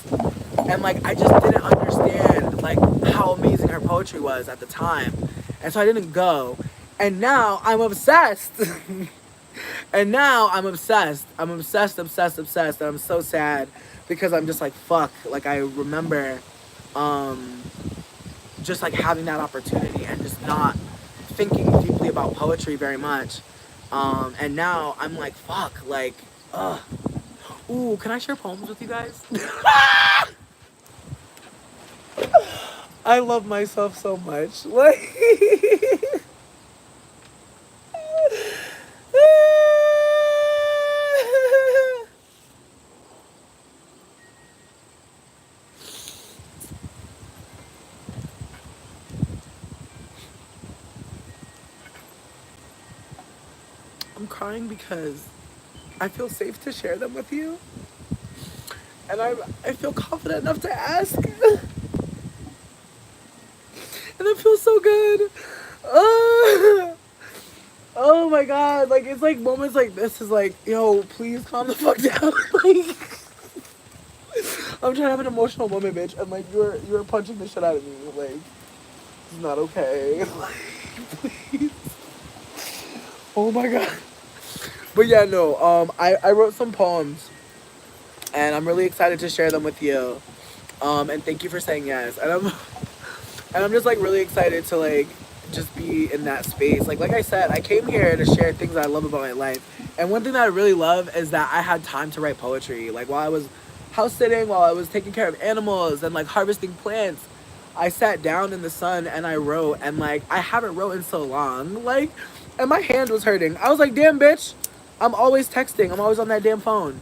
and like I just didn't understand like how amazing her poetry was at the time, and so I didn't go, and now I'm obsessed. And now I'm obsessed. I'm obsessed, obsessed, obsessed. And I'm so sad because I'm just like, fuck. Like, I remember just like having that opportunity and just not thinking deeply about poetry very much. And now I'm like, fuck. Like, ugh. Ooh, can I share poems with you guys? I love myself so much. Like, I'm crying because I feel safe to share them with you. And I feel confident enough to ask. And it feels so good. Oh my god. Like, it's like moments like this is like, yo, please calm the fuck down. Like, I'm trying to have an emotional moment, bitch. And like, you're punching the shit out of me. Like, it's not okay. Like, please. Oh my god. But yeah, no, I wrote some poems, and I'm really excited to share them with you. And thank you for saying yes. And I'm just like really excited to like just be in that space. Like I said, I came here to share things that I love about my life. And one thing that I really love is that I had time to write poetry. Like, while I was house sitting, while I was taking care of animals and like harvesting plants, I sat down in the sun and I wrote, and like I haven't wrote in so long, like, and my hand was hurting. I was like, damn, bitch, I'm always texting. I'm always on that damn phone,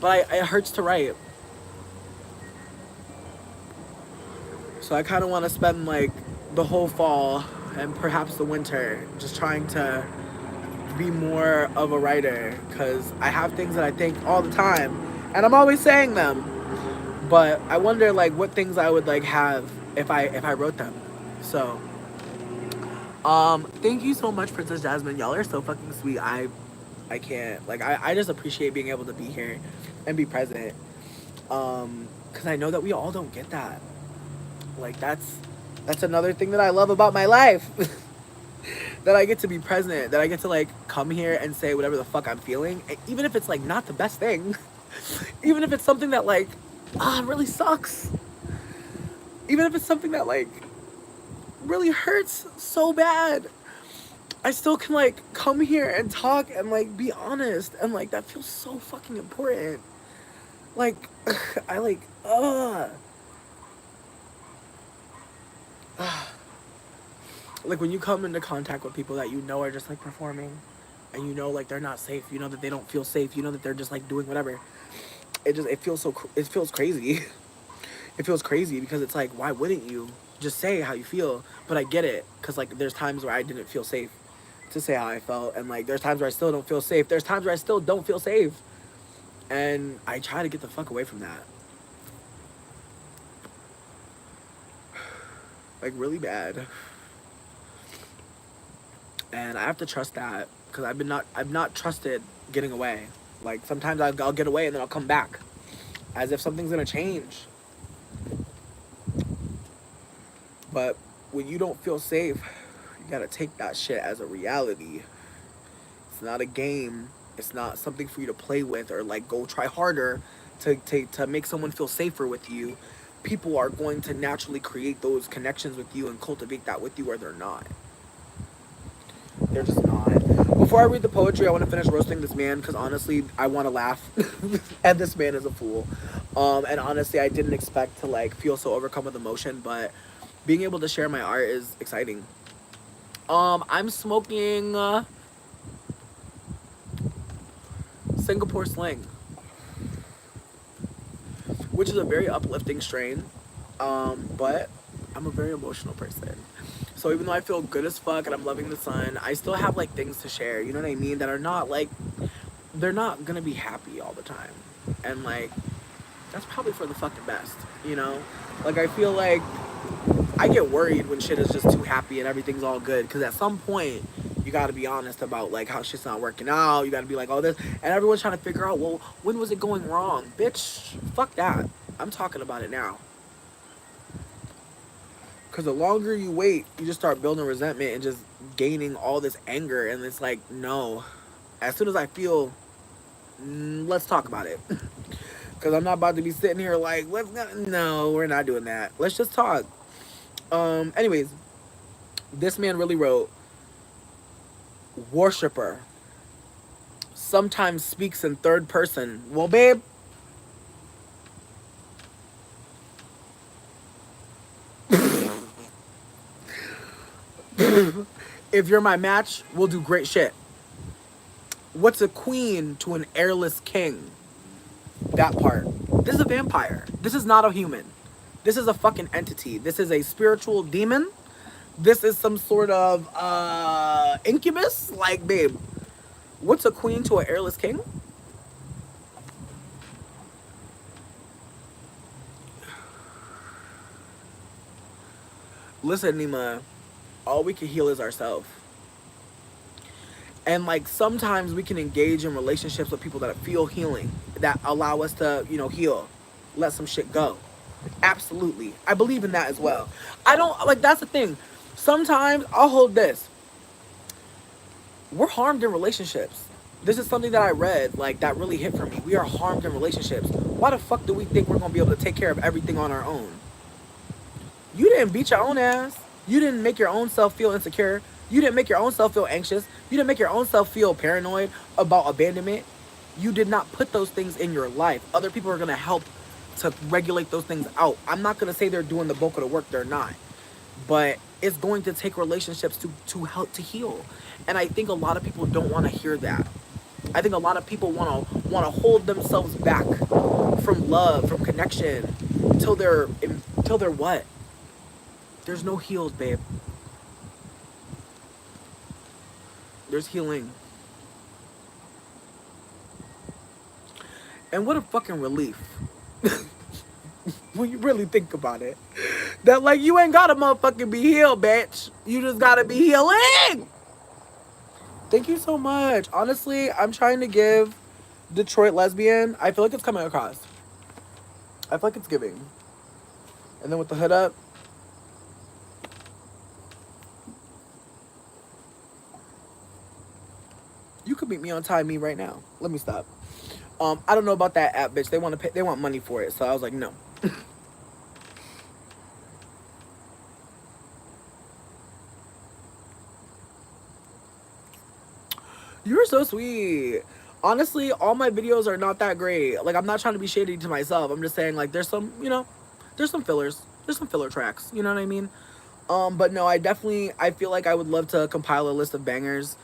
but it hurts to write. So I kind of want to spend like the whole fall and perhaps the winter just trying to be more of a writer, because I have things that I think all the time and I'm always saying them, but I wonder like what things I would like have if I wrote them. So thank you so much, Princess Jasmine. Y'all are so fucking sweet. I can't, like, I just appreciate being able to be here and be present, because I know that we all don't get that. Like that's another thing that I love about my life. That I get to be present, that I get to like come here and say whatever the fuck I'm feeling, even if it's like not the best thing, even if it's something that like really sucks, even if it's something that like really hurts so bad, I still can like come here and talk and like be honest, and like that feels so fucking important. Like I like like when you come into contact with people that you know are just like performing, and you know like they're not safe, you know that they don't feel safe, you know that they're just like doing whatever, it feels so it feels crazy. It feels crazy because it's like, why wouldn't you just say how you feel? But I get it, because like there's times where I didn't feel safe to say how I felt, and like there's times where I still don't feel safe, there's times where I still don't feel safe, and I try to get the fuck away from that, like really bad. And I have to trust that, because I've not trusted getting away. Like sometimes I'll get away and then I'll come back as if something's gonna change. But when you don't feel safe, you gotta take that shit as a reality. It's not a game. It's not something for you to play with or like go try harder to make someone feel safer with you. People are going to naturally create those connections with you and cultivate that with you, or they're not. They're just not. Before I read the poetry, I want to finish roasting this man, because honestly, I want to laugh. And this man is a fool. And honestly, I didn't expect to like feel so overcome with emotion, but being able to share my art is exciting. I'm smoking Singapore Sling, which is a very uplifting strain. But I'm a very emotional person. So even though I feel good as fuck and I'm loving the sun, I still have like things to share, you know what I mean? That are not like, they're not gonna be happy all the time. And like, that's probably for the fucking best, you know? Like I feel like I get worried when shit is just too happy and everything's all good. Because at some point, you gotta be honest about like how shit's not working out. You gotta be like, oh this, and everyone's trying to figure out, well, when was it going wrong? Bitch, fuck that. I'm talking about it now. Because the longer you wait, you just start building resentment and just gaining all this anger. And it's like, no. As soon as I feel, let's talk about it. Because I'm not about to be sitting here like, no, we're not doing that. Let's just talk. Anyways, this man really wrote, worshiper sometimes speaks in third person. Well, babe, if you're my match, we'll do great shit. What's a queen to an heirless king? That part. This is a vampire. This is not a human. This is a fucking entity. This is a spiritual demon. This is some sort of incubus. Like, babe, what's a queen to an heirless king? Listen, Nima, all we can heal is ourselves. And like sometimes we can engage in relationships with people that feel healing, that allow us to, you know, heal, let some shit go. Absolutely. I believe in that as well. I don't, like, that's the thing. Sometimes I'll hold this. We're harmed in relationships. This is something that I read, like, that really hit for me. We are harmed in relationships. Why the fuck do we think we're going to be able to take care of everything on our own? You didn't beat your own ass. You didn't make your own self feel insecure. You didn't make your own self feel anxious. You didn't make your own self feel paranoid about abandonment. You did not put those things in your life. Other people are going to help to regulate those things out. I'm not gonna say they're doing the bulk of the work, they're not. But it's going to take relationships to help to heal. And I think a lot of people don't want to hear that. I think a lot of people want to hold themselves back from love, from connection, till they're what? There's no heals, babe. There's healing. And what a fucking relief. When you really think about it. That like you ain't gotta motherfucking be healed, bitch. You just gotta be healing. Thank you so much. Honestly, I'm trying to give Detroit lesbian. I feel like it's coming across. I feel like it's giving. And then with the hood up. You could meet me on Time Me right now. Let me stop. I don't know about that app, bitch. They want to pay. They want money for it. So I was like, no. You're so sweet. Honestly, all my videos are not that great. Like, I'm not trying to be shady to myself. I'm just saying, like, there's some, you know, there's some fillers. There's some filler tracks. You know what I mean? But no, I feel like I would love to compile a list of bangers,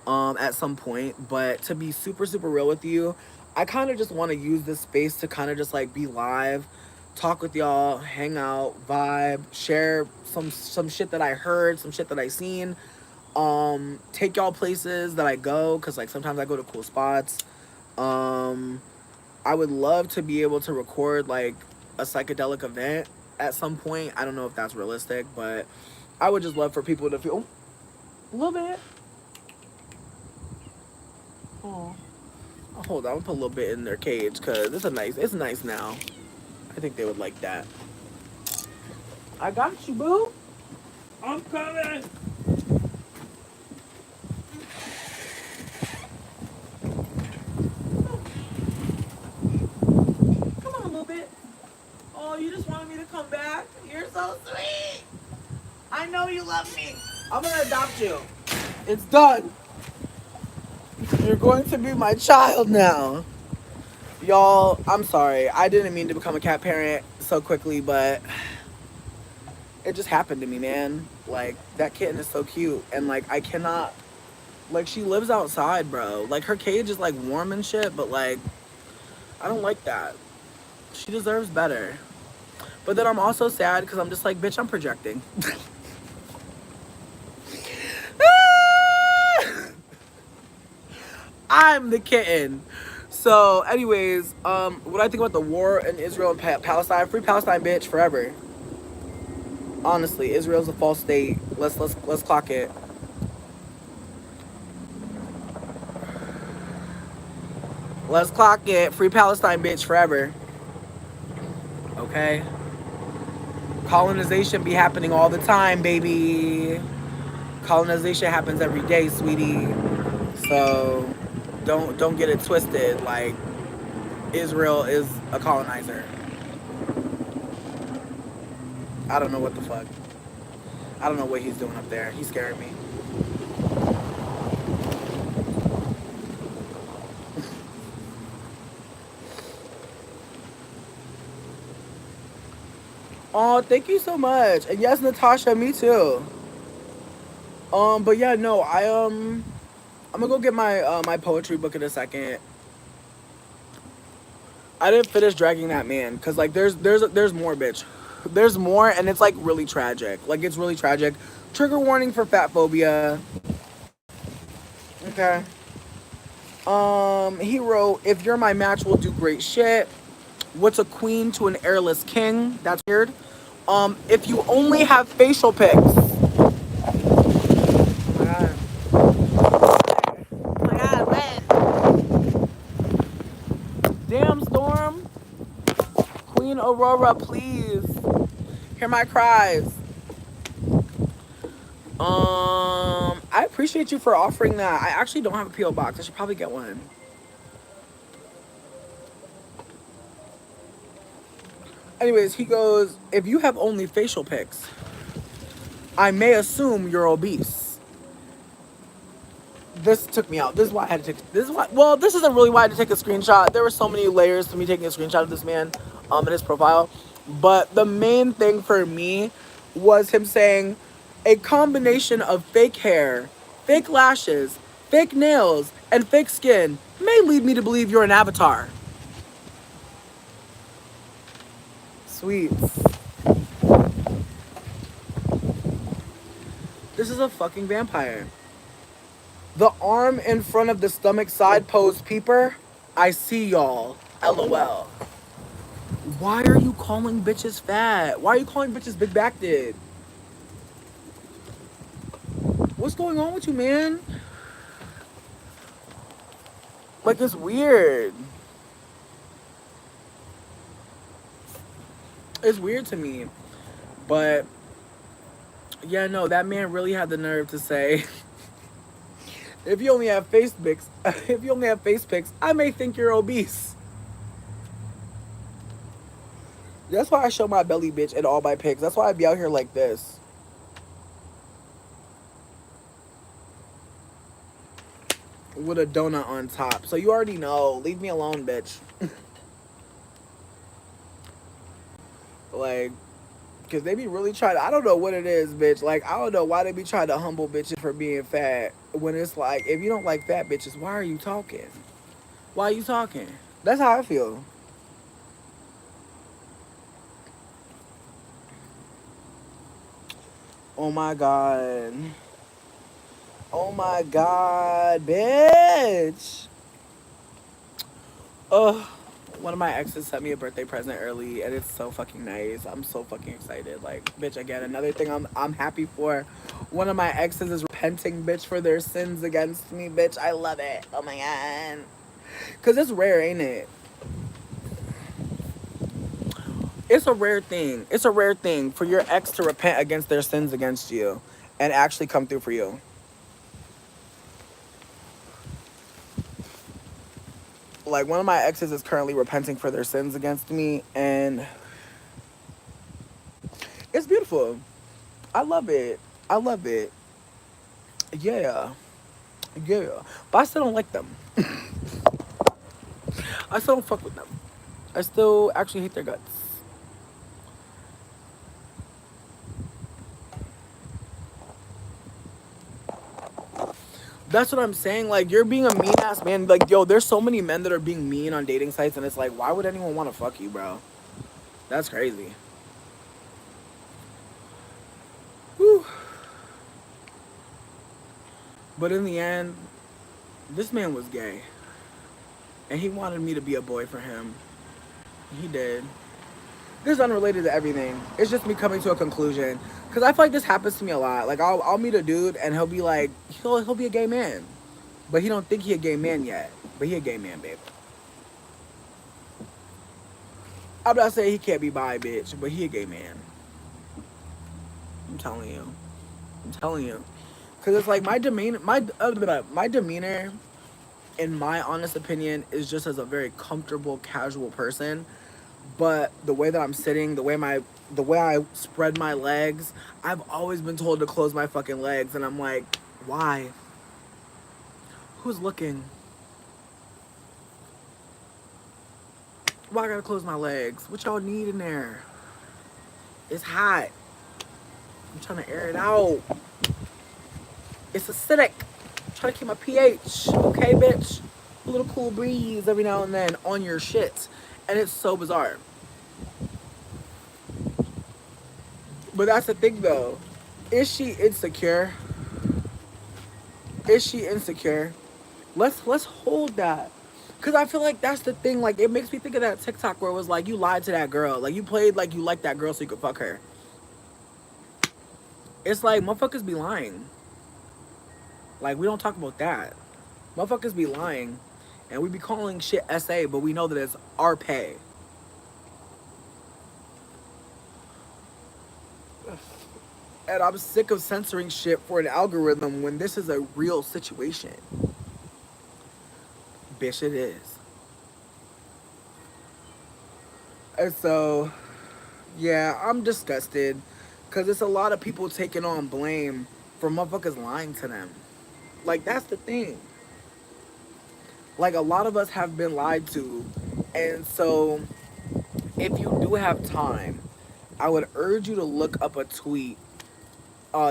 at some point. But to be super, super real with you, I kind of just want to use this space to kind of just, like, be live, talk with y'all, hang out, vibe, share some shit that I heard, some shit that I seen. Take y'all places that I go, because like sometimes I go to cool spots. I would love to be able to record like a psychedelic event at some point. I don't know if that's realistic, but I would just love for people to feel a little bit. Oh, hold on, I'm gonna put a little bit in their cage because it's nice now. I think they would like that. I got you, boo. I'm coming. Oh, you just wanted me to come back? You're so sweet. I know you love me. I'm gonna adopt you. It's done. You're going to be my child now. Y'all, I'm sorry. I didn't mean to become a cat parent so quickly, but it just happened to me, man. Like, that kitten is so cute. And, like, I cannot... Like, she lives outside, bro. Like, her cage is, like, warm and shit, but, like, I don't like that. She deserves better. But then I'm also sad because I'm just like, bitch, I'm projecting. I'm the kitten. So, anyways, what I think about the war in Israel and Palestine, free Palestine, bitch, forever. Honestly, Israel's a false state. Let's clock it. Let's clock it. Free Palestine, bitch, forever. Okay. Colonization be happening all the time, baby. Colonization happens every day, sweetie. So don't get it twisted. Like, Israel is a colonizer. I don't know what the fuck. I don't know what he's doing up there. He's scaring me. Oh, thank you so much. And yes, Natasha, me too. But yeah, no, I'm gonna go get my my poetry book in a second. I didn't finish dragging that man because like there's more, bitch. There's more, and it's like really tragic. Like, it's really tragic. Trigger warning for fat phobia. Okay. He wrote, if you're my match, we'll do great shit. What's a queen to an heirless king? That's weird. If you only have facial pics. Oh my god. Oh my god, man. Damn, Storm. Queen Aurora, please. Hear my cries. I appreciate you for offering that. I actually don't have a P.O. box. I should probably get one. Anyways, he goes, if you have only facial pics, I may assume you're obese. This took me out. This is why I had to take, this is why, well, this isn't really why I had to take a screenshot. There were so many layers to me taking a screenshot of this man. in his profile. But the main thing for me was him saying a combination of fake hair, fake lashes, fake nails, and fake skin may lead me to believe you're an avatar. Sweets. This is a fucking vampire. The arm in front of the stomach side pose peeper. I see y'all. LOL. Why are you calling bitches fat? Why are you calling bitches big backed? What's going on with you, man? Like, it's weird. It's weird to me. But, yeah, no, that man really had the nerve to say, if you only have face pics, I may think you're obese. That's why I show my belly, bitch, in all my pics. That's why I be out here like this. With a donut on top. So you already know. Leave me alone, bitch. Like, because they be really trying to, I don't know what it is, bitch. Like, I don't know why they be trying to humble bitches for being fat. When it's like, if you don't like fat bitches, why are you talking? Why are you talking? That's how I feel. Oh my God. Oh my God, bitch. Ugh. One of my exes sent me a birthday present early, and it's so fucking nice. I'm so fucking excited. Like, bitch, again, another thing I'm happy for. One of my exes is repenting, bitch, for their sins against me, bitch. I love it. Oh my God. Cause it's rare, ain't it? It's a rare thing. It's a rare thing for your ex to repent against their sins against you and actually come through for you. Like, one of my exes is currently repenting for their sins against me, and it's beautiful. I love it. I love it. Yeah. Yeah. But I still don't like them. I still don't fuck with them. I still actually hate their guts. That's what I'm saying. Like, you're being a mean ass man. Like, yo, there's so many men that are being mean on dating sites, and it's like, why would anyone want to fuck you, bro? That's crazy. Whew. But in the end, this man was gay. And he wanted me to be a boy for him. He did. This is unrelated to everything. It's just me coming to a conclusion. Because I feel like this happens to me a lot. Like, I'll meet a dude, and he'll be like, he'll be a gay man. But he don't think he a gay man yet. But he a gay man, babe. I'm not saying he can't be bi, bitch, but he a gay man. I'm telling you. I'm telling you. Cause it's like my demeanor, my demeanor, in my honest opinion, is just as a very comfortable, casual person. But the way that I'm sitting, the way I spread my legs, I've always been told to close my fucking legs, and I'm like, why? Who's looking? Why I gotta close my legs? What y'all need in there? It's hot. I'm trying to air it out. It's acidic. I'm trying to keep my pH. Okay, bitch? A little cool breeze every now and then on your shit. And it's so bizarre. But that's the thing, though. Is she insecure? Is she insecure? Let's hold that. Cause I feel like that's the thing. Like, it makes me think of that TikTok where it was like you lied to that girl. Like, you played like you liked that girl so you could fuck her. It's like motherfuckers be lying. Like, we don't talk about that. Motherfuckers be lying, and we be calling shit SA, but we know that it's our pay. And I'm sick of censoring shit for an algorithm when this is a real situation. Bitch, it is. And so, yeah, I'm disgusted. Because it's a lot of people taking on blame for motherfuckers lying to them. Like, that's the thing. Like, a lot of us have been lied to. And so, if you do have time, I would urge you to look up a tweet.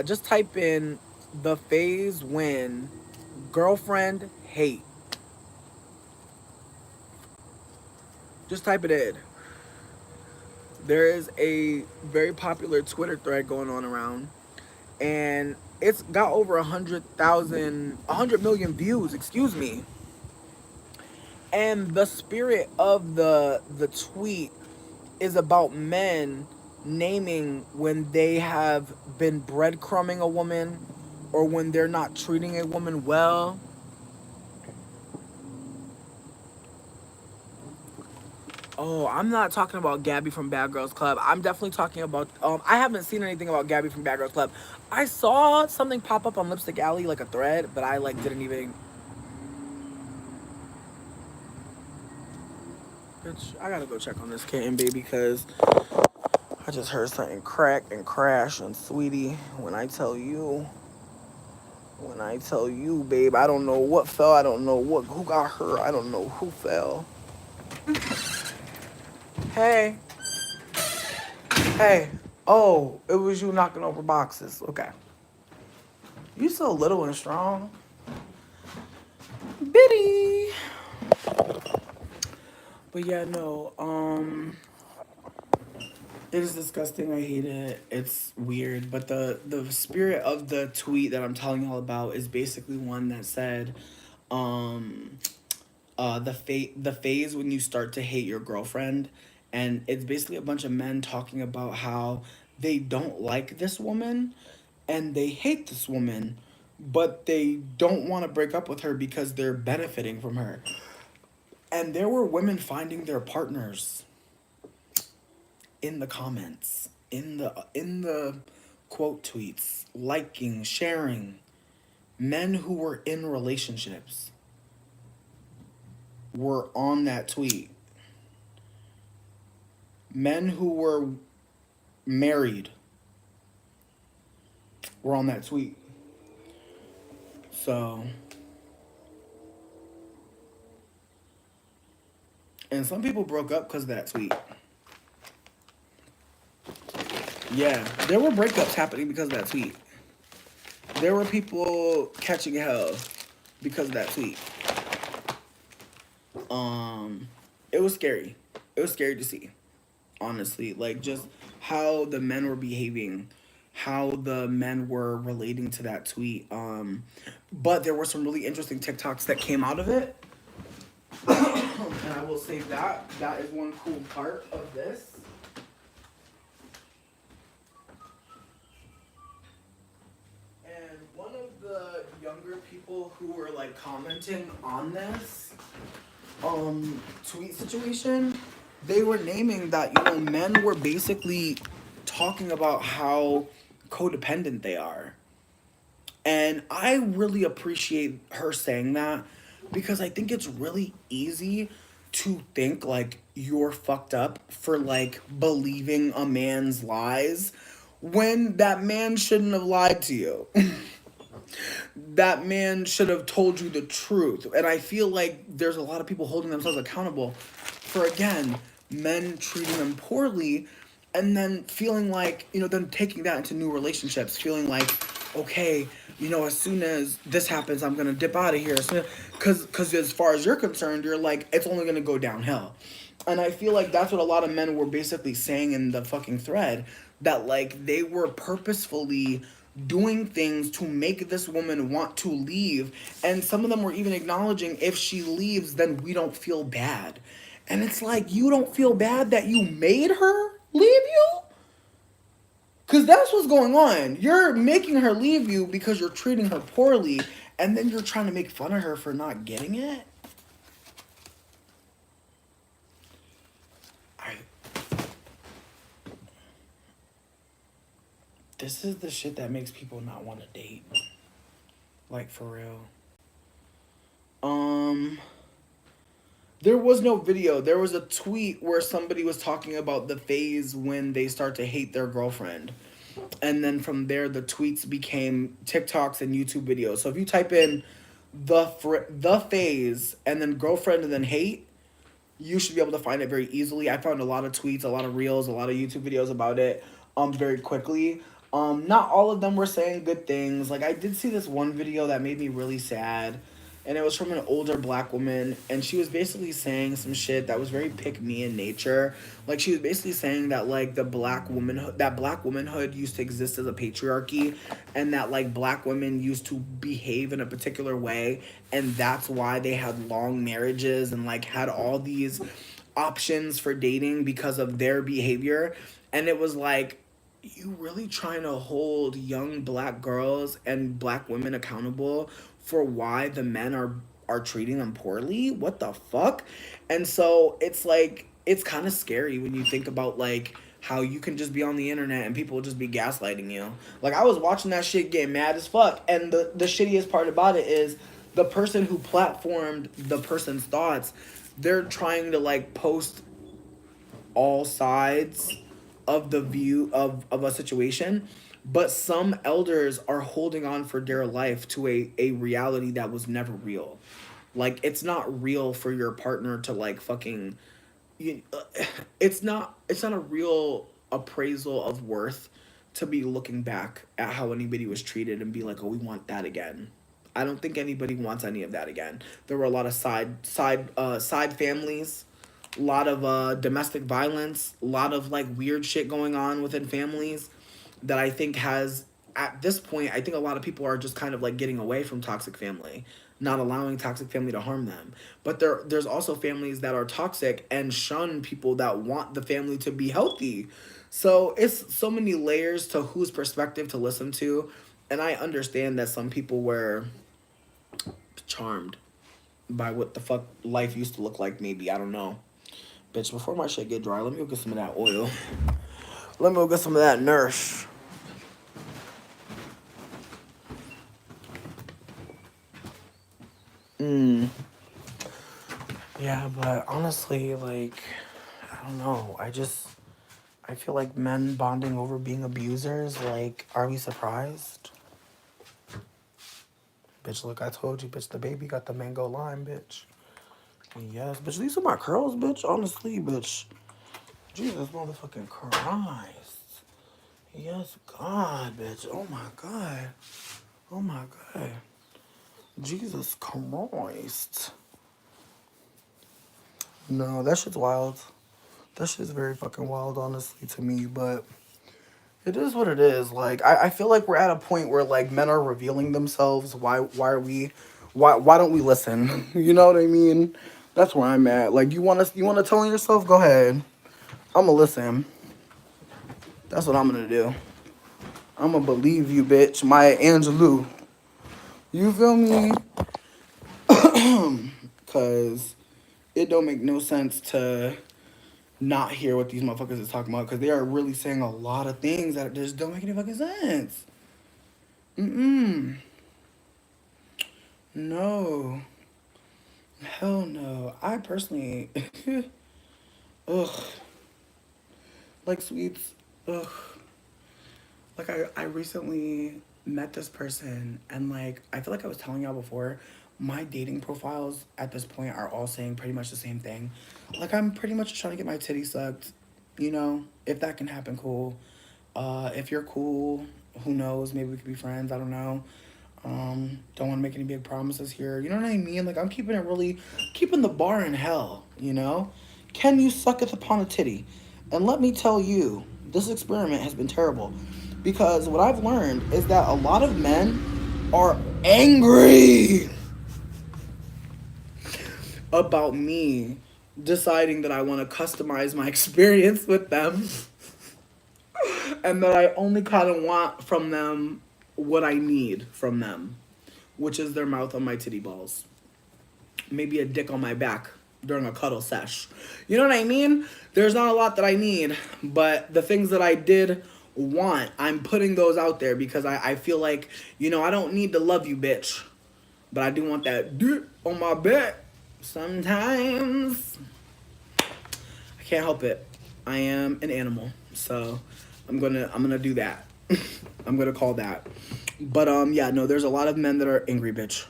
Just type in the phase when girlfriend hate. Just type it in. There is a very popular Twitter thread going on around, and it's got over 100 million views. Excuse me. And the spirit of the tweet is about men naming when they have been breadcrumbing a woman or when they're not treating a woman well. Oh, I'm not talking about Gabby from Bad Girls Club. I'm definitely talking about. I haven't seen anything about Gabby from Bad Girls Club. I saw something pop up on Lipstick Alley, like a thread, but I like didn't even. Bitch, I gotta go check on this kitten, baby, because I just heard something crack and crash. And sweetie, when I tell you, babe, I don't know what fell. I don't know who got hurt. I don't know who fell. Hey. Hey. Oh, it was you knocking over boxes. Okay. You so little and strong. Bitty. But yeah, no, it is disgusting. I hate it. It's weird. But the spirit of the tweet that I'm telling y'all about is basically one that said, um, the phase when you start to hate your girlfriend, and it's basically a bunch of men talking about how they don't like this woman and they hate this woman, but they don't want to break up with her because they're benefiting from her. And there were women finding their partners in the comments, in the quote tweets, liking, sharing, men who were in relationships were on that tweet. Men who were married were on that tweet. So, and some people broke up because of that tweet. Yeah, there were breakups happening because of that tweet. There were people catching hell because of that tweet. It was scary. It was scary to see, honestly. Like, just how the men were behaving, how the men were relating to that tweet. But there were some really interesting TikToks that came out of it. And I will say that. That is one cool part of this. And one of the younger people who were like commenting on this tweet situation, they were naming that, men were basically talking about how codependent they are. And I really appreciate her saying that, because I think it's really easy to think like you're fucked up for like believing a man's lies when that man shouldn't have lied to you. That man should have told you the truth. And I feel like there's a lot of people holding themselves accountable for, again, men treating them poorly, and then feeling like, them taking that into new relationships, feeling like, okay, as soon as this happens, I'm going to dip out of here. Because as far as you're concerned, you're like, it's only going to go downhill. And I feel like that's what a lot of men were basically saying in the fucking thread, that like they were purposefully doing things to make this woman want to leave. And some of them were even acknowledging, if she leaves, then we don't feel bad. And it's like, you don't feel bad that you made her leave you? Because that's what's going on. You're making her leave you because you're treating her poorly, and then you're trying to make fun of her for not getting it. This is the shit that makes people not want to date. Like, for real. There was no video. There was a tweet where somebody was talking about the phase when they start to hate their girlfriend. And then from there, the tweets became TikToks and YouTube videos. So if you type in the phase and then girlfriend and then hate, you should be able to find it very easily. I found a lot of tweets, a lot of reels, a lot of YouTube videos about it very quickly. Not all of them were saying good things. Like I did see this one video that made me really sad, and it was from an older black woman, and she was basically saying some shit that was very pick me in nature. Like she was basically saying that like the black womanhood, that black womanhood used to exist as a patriarchy, and that like black women used to behave in a particular way, and that's why they had long marriages and like had all these options for dating because of their behavior. And it was like, you really trying to hold young black girls and black women accountable for why the men are treating them poorly? What the fuck? And so it's like, it's kind of scary when you think about like how you can just be on the internet and people will just be gaslighting you. Like I was watching that shit getting mad as fuck, and the shittiest part about it is the person who platformed the person's thoughts, they're trying to like post all sides of the view of a situation, but some elders are holding on for dear life to a reality that was never real. Like it's not real for your partner to like fucking you, it's not a real appraisal of worth to be looking back at how anybody was treated and be like, oh, we want that again. I don't think anybody wants any of that again. There were a lot of side families, a lot of domestic violence, a lot of like weird shit going on within families that I think has, at this point, I think a lot of people are just kind of like getting away from toxic family, not allowing toxic family to harm them. But there's also families that are toxic and shun people that want the family to be healthy. So it's so many layers to whose perspective to listen to. And I understand that some people were charmed by what the fuck life used to look like, maybe. I don't know. Bitch, before my shit get dry, let me go get some of that oil. Let me go get some of that Nurse. Yeah, but honestly, like, I don't know. I feel like men bonding over being abusers, like, are we surprised? Bitch, look, I told you, bitch, the baby got the mango lime, bitch. Yes, bitch, these are my curls, bitch. Honestly, bitch. Jesus motherfucking Christ. Yes, God, bitch. Oh my God. Oh my God. Jesus Christ. No, that shit's wild. That shit's very fucking wild, honestly, to me, but it is what it is. Like, I feel like we're at a point where, like, men are revealing themselves. Why don't we listen? You know what I mean? That's where I'm at. Like, you want to tell on yourself? Go ahead. I'm gonna listen. That's what I'm gonna do. I'm gonna believe you, bitch. Maya Angelou. You feel me? Because it don't make no sense to not hear what these motherfuckers is talking about, because they are really saying a lot of things that just don't make any fucking sense. No. Hell no. I personally, ugh. Like sweets, ugh. Like I recently met this person, and like I feel like I was telling y'all before, my dating profiles at this point are all saying pretty much the same thing. Like I'm pretty much trying to get my titty sucked, you know, if that can happen, cool. If you're cool, who knows, maybe we could be friends, I don't know. Don't want to make any big promises here. You know what I mean? Like I'm keeping the bar in hell, you know? Can you sucketh upon a titty? And let me tell you, this experiment has been terrible. Because what I've learned is that a lot of men are angry about me deciding that I want to customize my experience with them and that I only kind of want from them what I need from them, which is their mouth on my titty balls. Maybe a dick on my back during a cuddle sesh. You know what I mean? There's not a lot that I need, but the things that I did want, I'm putting those out there because I feel like, you know, I don't need to love you, bitch. But I do want that dick on my back sometimes. I can't help it. I am an animal, so I'm gonna do that. I'm gonna call that. But yeah, no, there's a lot of men that are angry, bitch.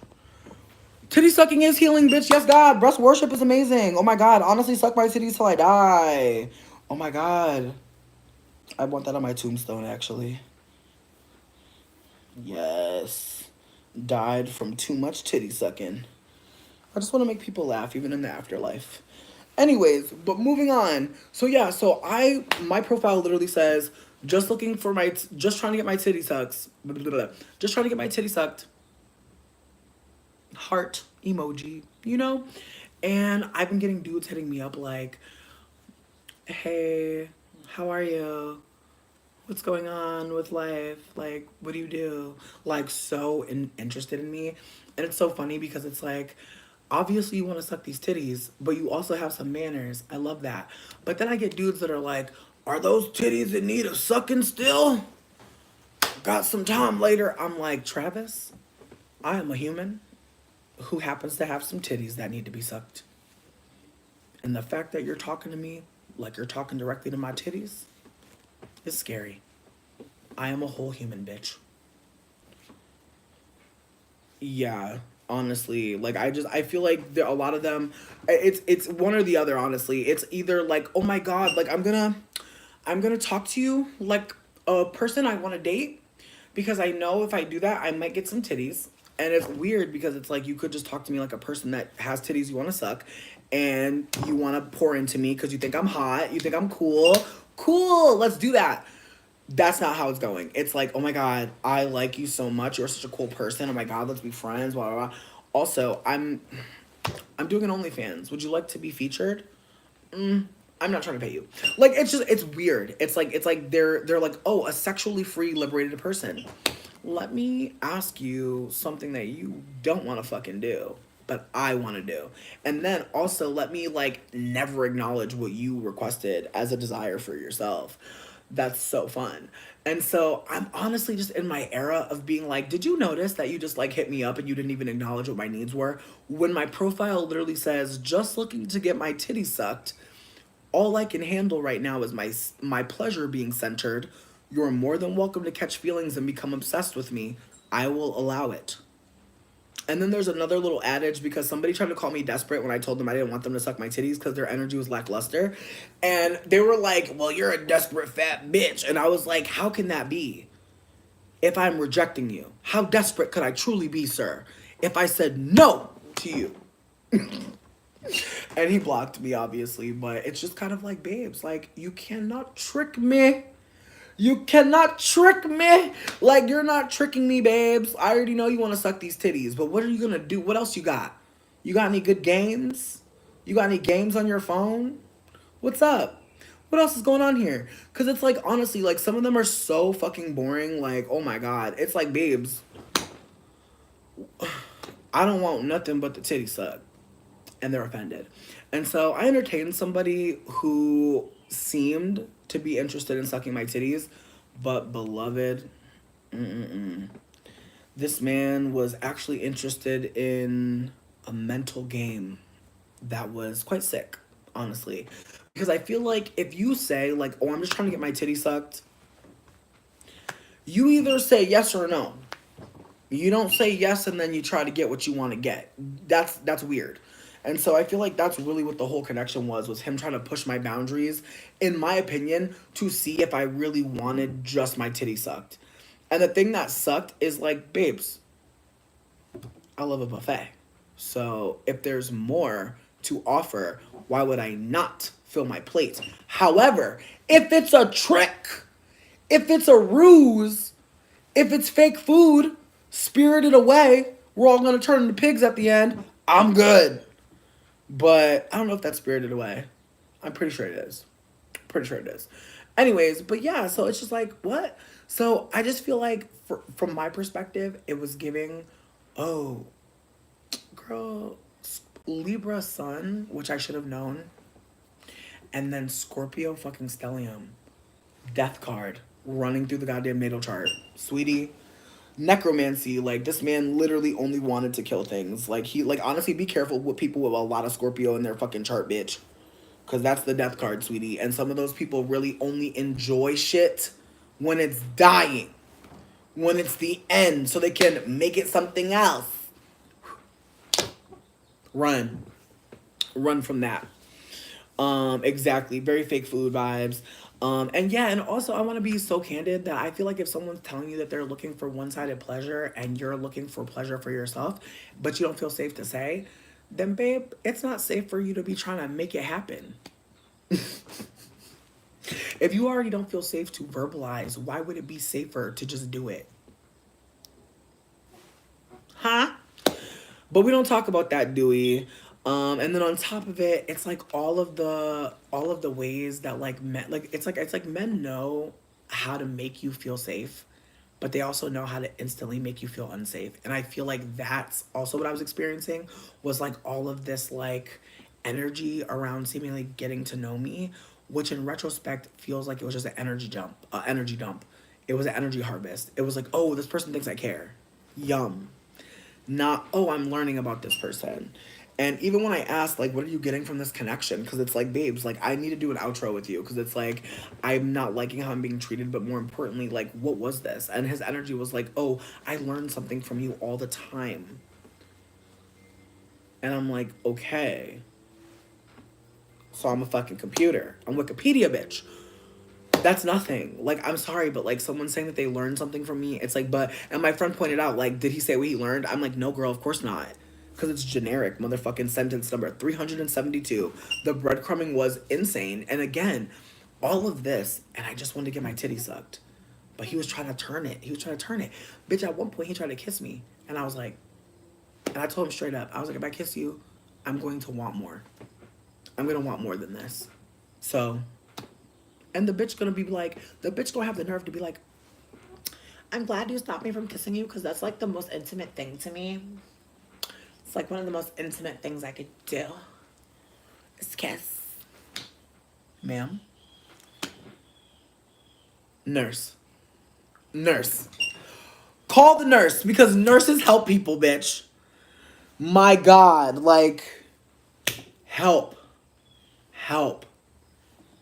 Titty sucking is healing, bitch. Yes, God. Breast worship is amazing. Oh my God. Honestly, suck my titties till I die. Oh my God. I want that on my tombstone, actually. Yes. Died from too much titty sucking. I just want to make people laugh, even in the afterlife. Anyways, but moving on. So yeah, my profile literally says, just looking for just trying to get my titty sucks. Blah, blah, blah, blah. Just trying to get my titty sucked. Heart emoji, you know? And I've been getting dudes hitting me up like, hey, how are you? What's going on with life? Like, what do you do? Like, so interested in me. And it's so funny because it's like, obviously you want to suck these titties, but you also have some manners. I love that. But then I get dudes that are like, are those titties in need of sucking still? Got some time later. I'm like, Travis, I am a human who happens to have some titties that need to be sucked. And the fact that you're talking to me like you're talking directly to my titties is scary. I am a whole human, bitch. Yeah, honestly, like I feel like there a lot of them. It's one or the other. Honestly, it's either like, oh my God, like I'm gonna talk to you like a person I want to date, because I know if I do that I might get some titties. And it's weird because it's like you could just talk to me like a person that has titties you want to suck, and you want to pour into me because you think I'm hot, you think I'm cool. Cool, let's do that. That's not how it's going. It's like, oh my God, I like you so much. You're such a cool person. Oh my God, let's be friends. Blah blah blah. Also, I'm doing an OnlyFans. Would you like to be featured? I'm not trying to pay you. Like, it's weird. It's like they're like, oh, a sexually free liberated person. Let me ask you something that you don't want to fucking do, but I want to do. And then also let me like never acknowledge what you requested as a desire for yourself. That's so fun. And so I'm honestly just in my era of being like, did you notice that you just like hit me up and you didn't even acknowledge what my needs were? When my profile literally says, just looking to get my titties sucked, all I can handle right now is my pleasure being centered. You're more than welcome to catch feelings and become obsessed with me. I will allow it. And then there's another little adage because somebody tried to call me desperate when I told them I didn't want them to suck my titties because their energy was lackluster. And they were like, well, you're a desperate fat bitch. And I was like, how can that be? If I'm rejecting you, how desperate could I truly be, sir? If I said no to you. And he blocked me, obviously, but it's just kind of like, babes, like, you cannot trick me. You cannot trick me. Like, you're not tricking me, babes. I already know you want to suck these titties, but what are you going to do? What else you got? You got any good games? You got any games on your phone? What's up? What else is going on here? Because it's like, honestly, like, some of them are so fucking boring. Like, oh my God. It's like, babes, I don't want nothing but the titty suck. And they're offended. And so I entertained somebody who seemed to be interested in sucking my titties, but beloved, this man was actually interested in a mental game that was quite sick, honestly. Because I feel like if you say, like, oh, I'm just trying to get my titty sucked, you either say yes or no. You don't say yes and then you try to get what you want to get. That's weird. And so I feel like that's really what the whole connection was him trying to push my boundaries, in my opinion, to see if I really wanted just my titty sucked. And the thing that sucked is like, babes, I love a buffet. So if there's more to offer, why would I not fill my plate? However, if it's a trick, if it's a ruse, if it's fake food, spirited away, we're all going to turn into pigs at the end, I'm good. But I don't know if that's spirited away. I'm pretty sure it is. Pretty sure it is. Anyways, but yeah, so it's just like, what? So I just feel like, from my perspective, it was giving, oh, girl, Libra sun, which I should have known. And then Scorpio fucking stellium. Death card running through the goddamn natal chart. Sweetie, necromancy, like, this man literally only wanted to kill things. Like, he, like, honestly, be careful with people with a lot of Scorpio in their fucking chart, bitch. Because that's the death card, sweetie. And some of those people really only enjoy shit when it's dying. When it's the end, so they can make it something else. Run. Run from that. Exactly. Very fake food vibes. And yeah, and also I want to be so candid that I feel like if someone's telling you that they're looking for one-sided pleasure and you're looking for pleasure for yourself, but you don't feel safe to say, then babe, it's not safe for you to be trying to make it happen. If you already don't feel safe to verbalize, why would it be safer to just do it? Huh? But we don't talk about that, do we? And then on top of it, it's like all of the ways that like men like it's like men know how to make you feel safe, but they also know how to instantly make you feel unsafe. And I feel like that's also what I was experiencing was like all of this like energy around seemingly getting to know me, which in retrospect feels like it was just an energy dump. It was an energy harvest. It was like, oh, this person thinks I care. Yum. Not, oh, I'm learning about this person. And even when I asked, like, what are you getting from this connection? Because it's like, babes, like, I need to do an outro with you. Because it's like, I'm not liking how I'm being treated, but more importantly, like, what was this? And his energy was like, oh, I learned something from you all the time. And I'm like, okay. So I'm a fucking computer. I'm Wikipedia, bitch. That's nothing. Like, I'm sorry, but like someone saying that they learned something from me, it's like, but, and my friend pointed out, like, did he say what he learned? I'm like, no, girl, of course not. Because it's generic, motherfucking sentence number 372. The breadcrumbing was insane. And again, all of this, and I just wanted to get my titty sucked. But he was trying to turn it. He was trying to turn it. Bitch, at one point, he tried to kiss me. And I was like, and I told him straight up, I was like, if I kiss you, I'm going to want more. I'm going to want more than this. So, and the bitch gonna be like, the bitch gonna have the nerve to be like, I'm glad you stopped me from kissing you because that's like the most intimate thing to me. It's like one of the most intimate things I could do is kiss. Ma'am? Nurse. Nurse. Call the nurse because nurses help people, bitch. My God, like, help. Help.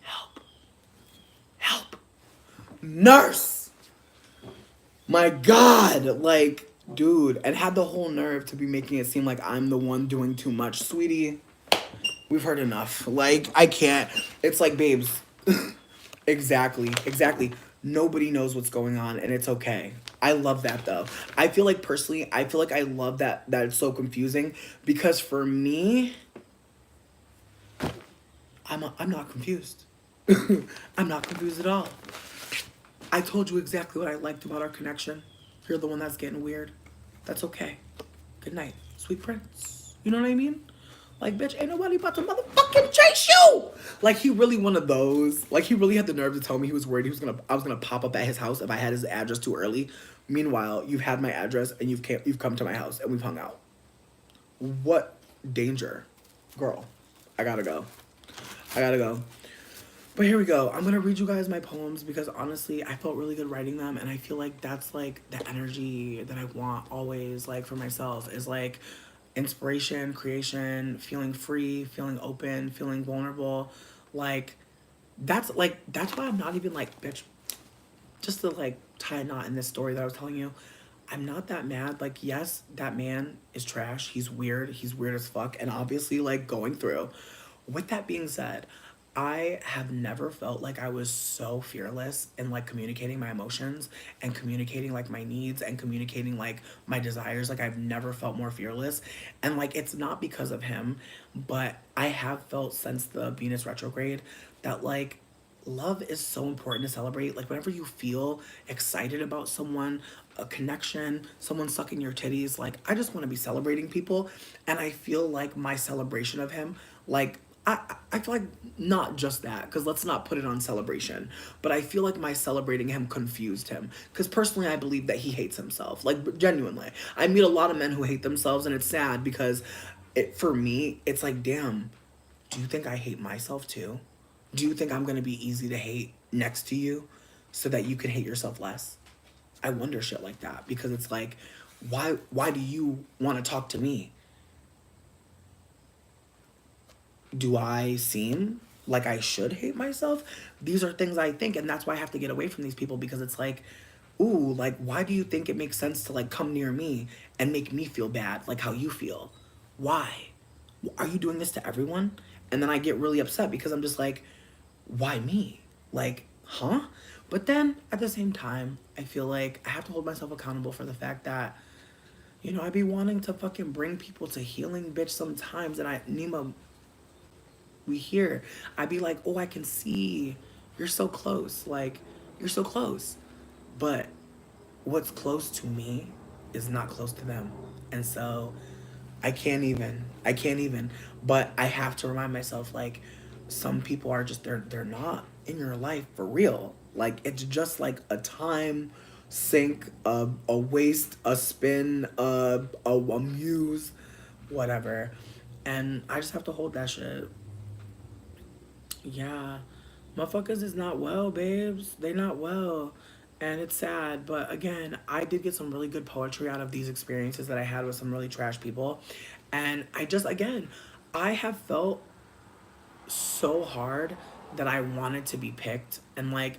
Help. Help. Nurse. My God, like, dude, and had the whole nerve to be making it seem like I'm the one doing too much. Sweetie, we've heard enough. Like, I can't. It's like, babes. Exactly. Nobody knows what's going on, and it's okay. I love that though. I feel like personally, I feel like I love that it's so confusing because for me, I'm not confused. I'm not confused at all. I told you exactly what I liked about our connection. You're the one that's getting weird. That's okay. Good night, sweet prince. You know what I mean? Like, bitch, ain't nobody about to motherfucking chase you. Like, he really one of those. Like, he really had the nerve to tell me he was worried I was gonna pop up at his house if I had his address too early. Meanwhile, you've had my address and you've come to my house and we've hung out. What danger, girl? I gotta go. I gotta go. But here we go. I'm gonna read you guys my poems because honestly, I felt really good writing them, and I feel like that's like the energy that I want always, like for myself, is like inspiration, creation, feeling free, feeling open, feeling vulnerable. Like that's why I'm not even like, bitch, just to like tie a knot in this story that I was telling you. I'm not that mad. Like, yes, that man is trash. He's weird. He's weird as fuck. And obviously, like, going through. With that being said, I have never felt like I was so fearless in like communicating my emotions and communicating like my needs and communicating like my desires. Like, I've never felt more fearless. And like, it's not because of him, but I have felt since the Venus retrograde that like love is so important to celebrate. Like, whenever you feel excited about someone, a connection, someone sucking your titties, like, I just want to be celebrating people. And I feel like my celebration of him, like, I feel like not just that, because let's not put it on celebration, but I feel like my celebrating him confused him. Because personally, I believe that he hates himself. Like, genuinely. I meet a lot of men who hate themselves, and it's sad because for me, it's like, damn, do you think I hate myself too? Do you think I'm gonna be easy to hate next to you so that you can hate yourself less? I wonder shit like that because it's like, why do you want to talk to me? Do I seem like I should hate myself? These are things I think, and that's why I have to get away from these people because it's like, ooh, like, why do you think it makes sense to like come near me and make me feel bad, like how you feel? Why? are you doing this to everyone? And then I get really upset because I'm just like, why me? Like, huh? But then at the same time, I feel like I have to hold myself accountable for the fact that, you know, I be wanting to fucking bring people to healing, bitch, sometimes. And Nima, we hear, I be like, oh, I can see you're so close. Like, you're so close. But what's close to me is not close to them. And so I can't even. But I have to remind myself, like, some people are just, they're not in your life for real. Like, it's just like a time sink, a waste, a spin, a muse, whatever. And I just have to hold that shit. Yeah, motherfuckers is not well, babes. They not well. And it's sad, but again, I did get some really good poetry out of these experiences that I had with some really trash people. And I just, again, I have felt so hard that I wanted to be picked. And like,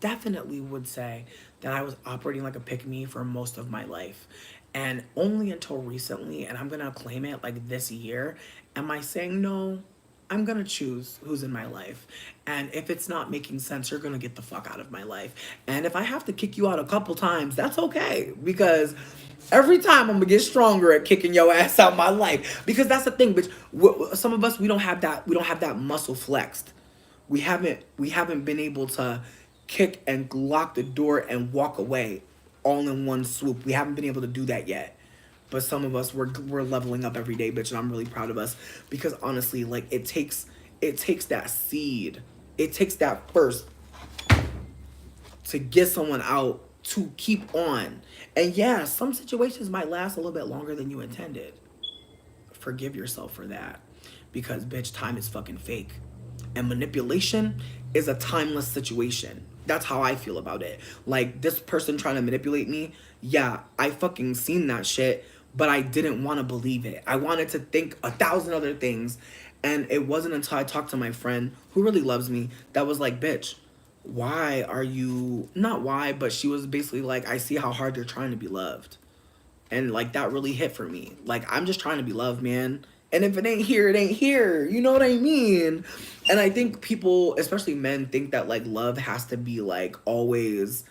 definitely would say that I was operating like a pick me for most of my life. And only until recently, and I'm gonna claim it like this year, am I saying no? I'm gonna choose who's in my life. And if it's not making sense, you're gonna get the fuck out of my life. And if I have to kick you out a couple times, that's okay. Because every time I'm gonna get stronger at kicking your ass out my life. Because that's the thing, bitch. Some of us, we don't have that. We don't have that muscle flexed. We haven't been able to kick and lock the door and walk away all in one swoop. We haven't been able to do that yet. But some of us, we're leveling up every day, bitch, and I'm really proud of us because honestly, like, it takes that seed, it takes that first to get someone out to keep on. And yeah, some situations might last a little bit longer than you intended. Forgive yourself for that because bitch, time is fucking fake. And manipulation is a timeless situation. That's how I feel about it. Like, this person trying to manipulate me, yeah, I fucking seen that shit, but I didn't want to believe it. I wanted to think 1,000 other things. And it wasn't until I talked to my friend who really loves me that was like, bitch, why are you, not why, but she was basically like, I see how hard you're trying to be loved. And like that really hit for me. Like, I'm just trying to be loved, man. And if it ain't here, it ain't here. You know what I mean? And I think people, especially men, think that like love has to be like always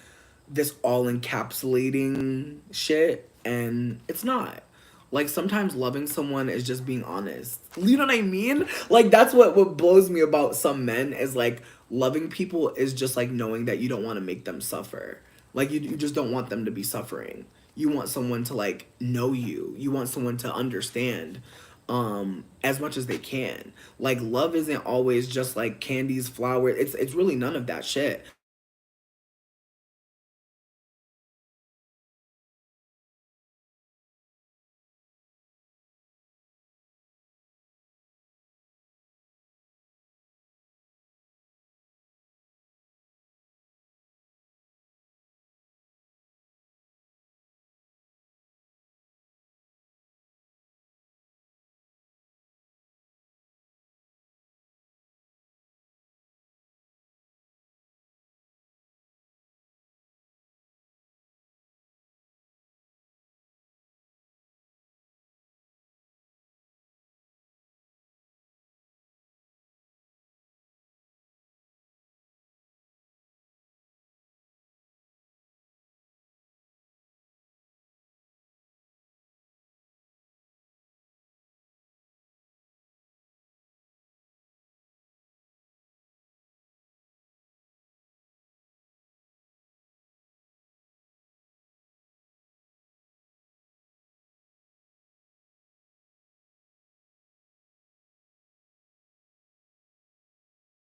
this all encapsulating shit. And it's not. Like, sometimes loving someone is just being honest. You know what I mean? Like, that's what blows me about some men is like loving people is just like knowing that you don't want to make them suffer. Like, you just don't want them to be suffering. You want someone to like know you. You want someone to understand as much as they can. Like, love isn't always just like candies, flowers. It's really none of that shit.